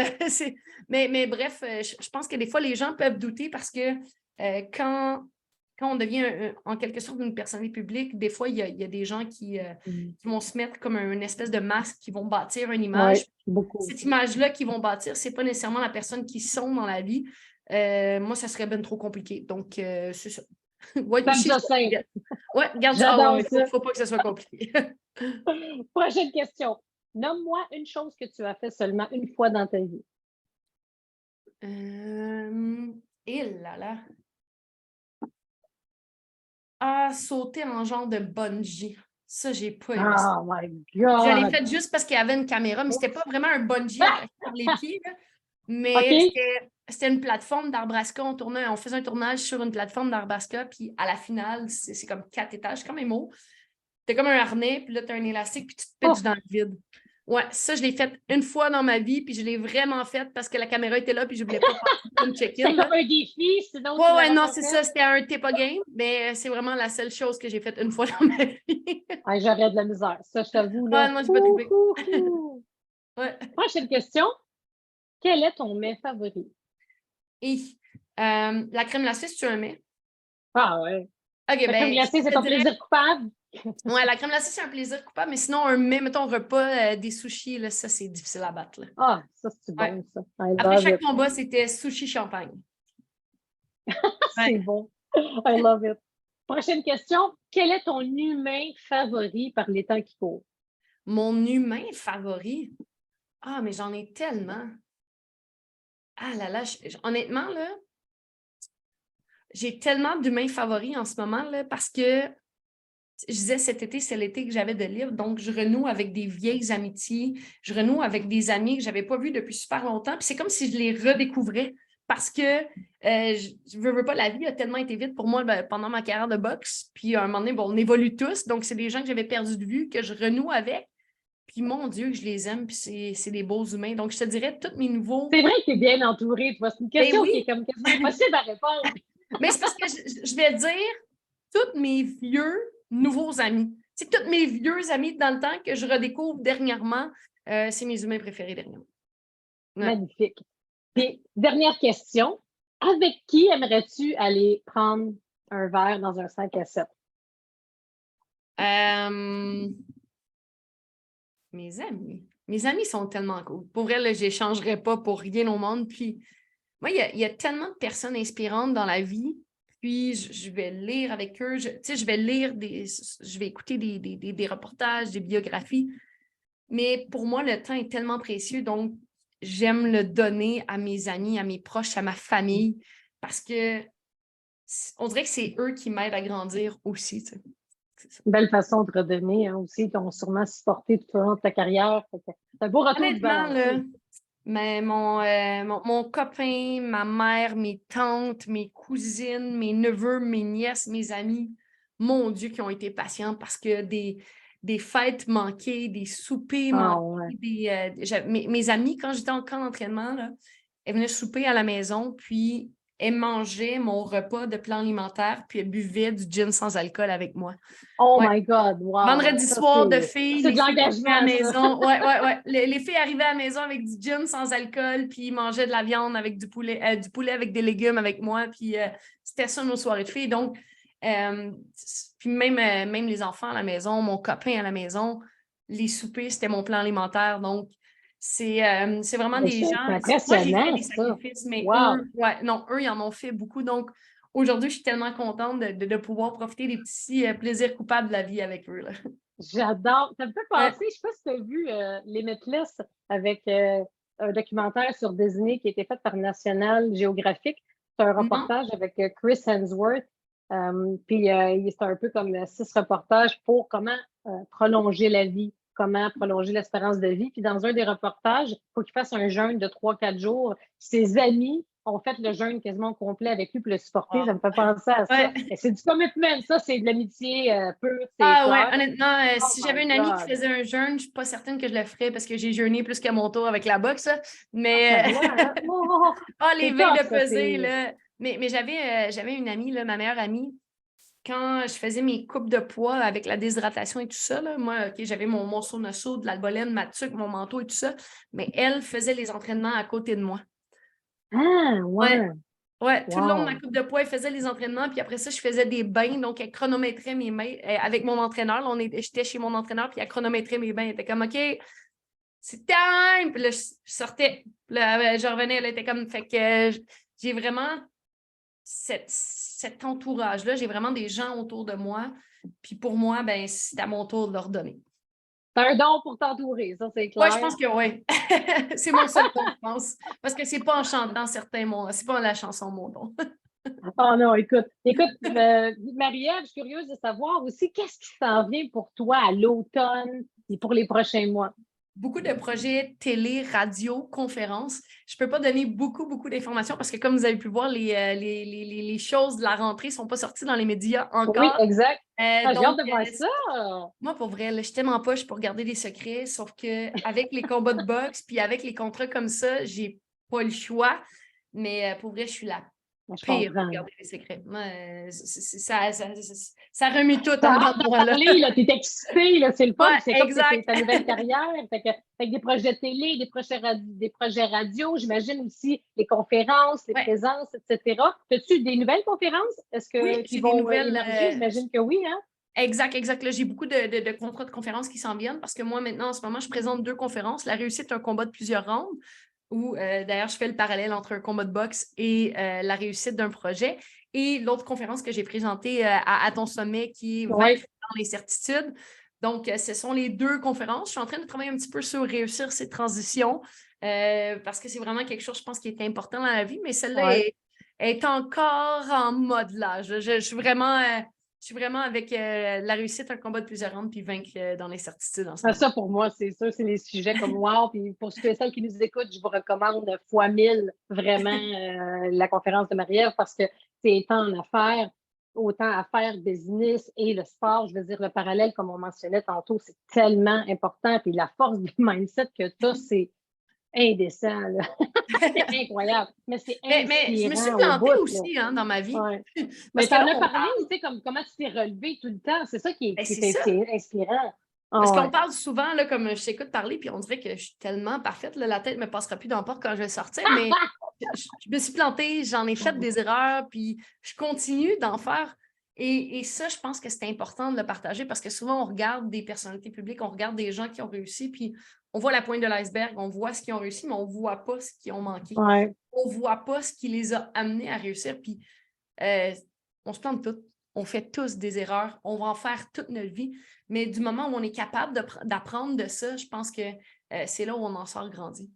mais bref, je pense que des fois, les gens peuvent douter parce que quand on devient en quelque sorte une personnalité publique, des fois, il y a des gens qui vont se mettre comme une espèce de masque, qui vont bâtir une image. Oui, beaucoup. Cette image-là qu'ils vont bâtir, ce n'est pas nécessairement la personne qu'ils sont dans la vie. Moi, ça serait bien trop compliqué. Donc, c'est ça. Ouais, Comme ici, ça, simple. ouais, garde ça. J'adore Il ça. ne faut pas que ce soit compliqué. Prochaine question. Nomme-moi une chose que tu as fait seulement une fois dans ta vie. Et là là. Ah, sauter en genre de bungee. Ça, j'ai pas aimé ça. Oh my Je l'ai God! fait juste parce qu'il y avait une caméra, mais c'était pas vraiment un bungee attaché par les pieds, là. OK. Mais c'était une plateforme d'Arbrasca. On faisait un tournage sur une plateforme d'Arbrasca, puis à la finale, c'est comme 4 étages, c'est quand même haut. T'as comme un harnais, puis là, t'as un élastique, puis tu te pitches dans le vide. Ouais, ça, je l'ai fait une fois dans ma vie, puis je l'ai vraiment fait parce que la caméra était là, puis je voulais pas faire une check-in. C'est comme un défi, sinon tu Ouais, l'aurais non, pas c'est fait. ça, c'était un TEPA game, mais c'est vraiment la seule chose que j'ai faite une fois dans ma vie. Ah, j'aurais de la misère. Ça, je t'avoue, Ouais, là. non, j'ai pas trouvé. Ouais. Prochaine question. Quel est ton mets favori? Et la crème glacée, si tu un mets. Ah ouais. OK, La crème ben, glacée, c'est je te ton dirais. plaisir coupable? Ouais, la crème glacée, c'est un plaisir coupable, mais sinon, un mets, mettons, repas, des sushis, là, ça, c'est difficile à battre. Là. Ah, ça, c'est Ouais. bon, ça. I Après love chaque it. combat, c'était sushi champagne. C'est Ouais. bon. I love it. Prochaine question. Quel est ton humain favori par les temps qui courent? Mon humain favori. Ah, mais j'en ai tellement. Ah là là, honnêtement, là, j'ai tellement d'humains favoris en ce moment, là, parce que je disais cet été, c'est l'été que j'avais de libre, donc je renoue avec des vieilles amitiés, je renoue avec des amis que je n'avais pas vus depuis super longtemps, puis c'est comme si je les redécouvrais parce que je veux pas, la vie a tellement été vite pour moi pendant ma carrière de boxe, puis à un moment donné, bon, on évolue tous, donc c'est des gens que j'avais perdus de vue, que je renoue avec, puis mon Dieu, que je les aime, puis c'est des beaux humains, donc je te dirais, tous mes nouveaux... C'est vrai que tu es bien entouré, toi. C'est une Ben question qui est oui, comme quasiment impossible à répondre. mais c'est parce que je vais dire tous mes vieux nouveaux amis. C'est tous mes vieux amis dans le temps que je redécouvre dernièrement. C'est mes humains préférés dernièrement. Ouais. Magnifique. Puis, dernière question. Avec qui aimerais-tu aller prendre un verre dans un 5 à 7? Mes amis. Mes amis sont tellement cool. Pour vrai, là, je n'échangerais pas pour rien au monde. Puis, moi, il y a tellement de personnes inspirantes dans la vie. Puis, je vais lire avec eux. Je vais lire je vais écouter des reportages, des biographies. Mais pour moi, le temps est tellement précieux. Donc, j'aime le donner à mes amis, à mes proches, à ma famille. Parce que on dirait que c'est eux qui m'aident à grandir aussi. Tu sais. Une belle façon de redonner aussi. Ils t'ont sûrement supporté tout au long de ta carrière. C'est un beau retour du Honnêtement, ballon. là, mais mon copain, ma mère, mes tantes, mes cousines, mes neveux, mes nièces, mes amis, mon Dieu, qui ont été patients parce que des fêtes manquées, des soupers Ah manqués, ouais. mes amis, quand j'étais en camp d'entraînement, là, elles venaient souper à la maison, puis elles mangeaient mon repas de plan alimentaire, puis elles buvaient du gin sans alcool avec moi. Oh Ouais. my God, wow. Vendredi Ça, soir de filles, c'est les de filles arrivaient à la l'engagement, ça. maison. Ouais. Les filles arrivaient à la maison avec du gin sans alcool, puis ils mangeaient de la viande avec du poulet avec des légumes avec moi, puis c'était ça nos soirées de filles. Donc, puis même les enfants à la maison, mon copain à la maison, les soupers, c'était mon plan alimentaire. Donc, c'est vraiment Mais des ça, gens. c'est Moi, j'ai fait impressionnant, des ça. sacrifices, mais Wow! eux, ouais, non, eux, ils en ont fait beaucoup. Donc, aujourd'hui, je suis tellement contente de pouvoir profiter des petits plaisirs coupables de la vie avec eux, là. J'adore. Ça me fait Ouais. penser, je sais pas si tu as vu Limitless avec un documentaire sur Disney qui a été fait par National Geographic. C'est un Non? reportage avec Chris Hemsworth. Puis c'est un peu comme 6 reportages pour comment prolonger la vie, comment prolonger l'espérance de vie. Puis dans un des reportages, il faut qu'il fasse un jeûne de 3, 4 jours. Ses amis ont fait le jeûne quasiment complet avec lui pour le supporter. Ça me Wow. fait penser à ça. Ouais. Et c'est du commitment, ça, c'est de l'amitié pure, c'est Ah ouais, clair. honnêtement, Oh si my j'avais une amie qui God! faisait un jeûne, je ne suis pas certaine que je le ferais parce que j'ai jeûné plus qu'à mon tour avec la boxe, là. Ah, ça Mais doit, hein? Oh, les c'est veilles top, de ça, pesée, c'est... là. Mais j'avais une amie, là, ma meilleure amie, quand je faisais mes coupes de poids avec la déshydratation et tout ça, là, moi, OK, j'avais mon Sonoso, de l'albolène, ma tuque, mon manteau et tout ça, mais elle faisait les entraînements à côté de moi. Ah, Ouais, ouais, ouais, tout le long de ma wow. coupe de poids, elle faisait les entraînements, puis après ça, je faisais des bains, donc elle chronométrait mes mains avec mon entraîneur. Là, j'étais chez mon entraîneur, puis elle chronométrait mes bains. Elle était comme, OK, c'est time! Puis là, je sortais, là, je revenais, elle était comme, fait que j'ai vraiment cet entourage-là, j'ai vraiment des gens autour de moi, puis pour moi, ben, c'est à mon tour de leur donner. C'est un don pour t'entourer, ça, c'est Ouais, je clair. pense que oui. C'est mon seul don, je pense. Parce que c'est pas en chantant certains mots, c'est pas la chanson mon don. Oh non, écoute, Marie-Ève, je suis curieuse de savoir aussi qu'est-ce qui s'en vient pour toi à l'automne et pour les prochains mois. Beaucoup de projets télé, radio, conférences. Je ne peux pas donner beaucoup d'informations parce que, comme vous avez pu voir, les choses de la rentrée ne sont pas sorties dans les médias Oui, encore. exact. Ah, j'ai hâte Donc, de voir ça. moi, pour vrai, là, je suis tellement poche pour garder des secrets, sauf qu'avec les combats de boxe puis avec les contrats comme ça, j'ai pas le choix. Mais pour vrai, je suis la Je pire pour comprends. garder les secrets. Moi, ça remue tout en T'as dedans hâte de de moi, là. parler, là, t'es excité, là, c'est le fun, Ouais, puis c'est comme c'est exact. ta nouvelle carrière. Fait que des projets télé, des projets radio, j'imagine aussi les conférences, les Ouais. présences, etc. As-tu des nouvelles conférences? Est-ce Oui, que qui j'ai des vont nouvelles. émerger? J'imagine que oui, hein? Exact, exact. Là, j'ai beaucoup de contrats de conférences qui s'en viennent parce que moi, maintenant, en ce moment, je présente 2 conférences. La réussite, un combat de plusieurs rounds, où d'ailleurs, je fais le parallèle entre un combat de boxe et la réussite d'un projet. Et l'autre conférence que j'ai présentée à ton sommet, qui est Oui. Vaincre dans l'incertitude. Donc, ce sont les 2 conférences. Je suis en train de travailler un petit peu sur réussir ces transitions parce que c'est vraiment quelque chose, je pense, qui est important dans la vie, mais celle-là Ouais. est encore en modelage. Je suis vraiment. Je suis vraiment avec la réussite, un combat de plusieurs rounds, puis vaincre dans l'incertitude en ce Ah, moment. ça, pour moi, c'est sûr, c'est les sujets comme wow. Puis pour ceux et celles qui nous écoutent, je vous recommande fois 1000 vraiment la conférence de Marie-Ève parce que c'est tant en affaires, autant affaires, business et le sport. Je veux dire, le parallèle, comme on mentionnait tantôt, c'est tellement important. Puis la force du mindset que tu as, c'est indécent, là. C'est incroyable. Mais c'est Mais je me suis inspirant au plantée bout, là. aussi dans ma vie. Ouais. Mais Parce tu que en là, as on parlé, parle. tu sais, comme comment tu t'es relevé tout le temps. C'est ça Ben, qui c'est est ça. inspirant. Parce Ah qu'on ouais. parle souvent, là, comme je t'écoute parler, puis on dirait que je suis tellement parfaite, là, la tête ne me passera plus dans la porte quand je vais sortir, mais je me suis plantée, j'en ai fait des erreurs, puis je continue d'en faire. Et ça, je pense que c'est important de le partager parce que souvent, on regarde des personnalités publiques, on regarde des gens qui ont réussi, puis on voit la pointe de l'iceberg, on voit ce qu'ils ont réussi, mais on ne voit pas ce qu'ils ont manqué. Ouais. On ne voit pas ce qui les a amenés à réussir, puis on se plante toutes. On fait tous des erreurs. On va en faire toute notre vie. Mais du moment où on est capable d'apprendre de ça, je pense que c'est là où on en sort grandi.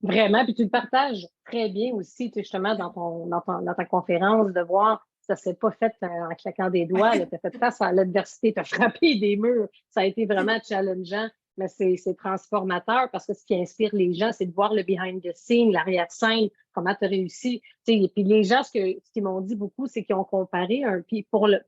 Vraiment, puis tu le partages très bien aussi, tu sais, justement, dans ta conférence, de voir ça ne s'est pas fait en claquant des doigts, tu as fait face à l'adversité, tu as frappé des murs, ça a été vraiment challengeant, mais c'est transformateur parce que ce qui inspire les gens, c'est de voir le behind the scene, l'arrière-scène, comment tu as réussi. Tu sais, et puis les gens, ce qu'ils m'ont dit beaucoup, c'est qu'ils ont comparé, puis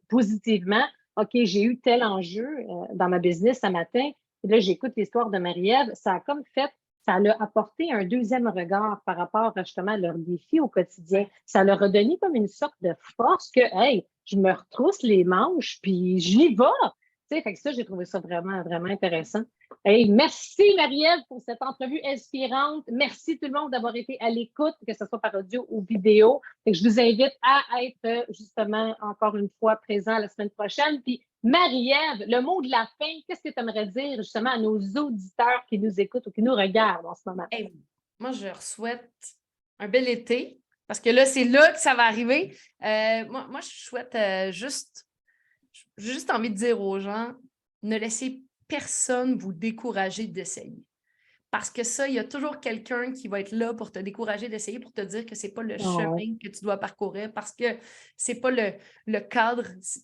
positivement, OK, j'ai eu tel enjeu dans ma business ce matin, et là, j'écoute l'histoire de Marie-Ève, ça a comme fait ça leur a apporté un deuxième regard par rapport justement à leurs défis au quotidien. Ça leur a donné comme une sorte de force que, hey, je me retrousse les manches, puis j'y vais. sais, fait que ça, j'ai trouvé ça vraiment, vraiment intéressant. Hey, merci, Marie-Ève, pour cette entrevue inspirante. Merci tout le monde d'avoir été à l'écoute, que ce soit par audio ou vidéo. Fait que je vous invite à être justement encore une fois présent la semaine prochaine. Puis, Marie-Ève, le mot de la fin, qu'est-ce que tu aimerais dire justement à nos auditeurs qui nous écoutent ou qui nous regardent en ce moment? Hey, moi, je leur souhaite un bel été parce que là, c'est là que ça va arriver. Moi, je souhaite juste envie de dire aux gens, ne laissez personne vous décourager d'essayer. Parce que ça, il y a toujours quelqu'un qui va être là pour te décourager d'essayer, pour te dire que ce n'est pas le chemin que tu dois parcourir, parce que ce n'est pas le cadre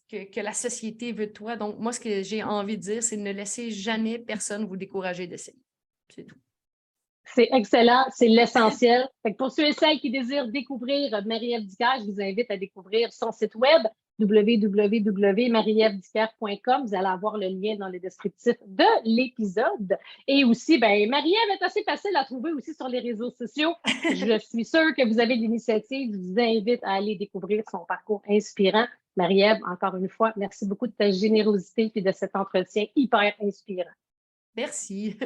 que la société veut de toi. Donc, moi, ce que j'ai envie de dire, c'est ne laissez jamais personne vous décourager d'essayer. C'est tout. C'est excellent, c'est l'essentiel. Pour ceux et celles qui désirent découvrir Marie-Ève Dicker, je vous invite à découvrir son site web www.marievedicker.com. Vous allez avoir le lien dans le descriptif de l'épisode. Et aussi, Marie-Ève est assez facile à trouver aussi sur les réseaux sociaux. Je suis sûre que vous avez l'initiative. Je vous invite à aller découvrir son parcours inspirant. Marie-Ève, encore une fois, merci beaucoup de ta générosité et de cet entretien hyper inspirant. Merci.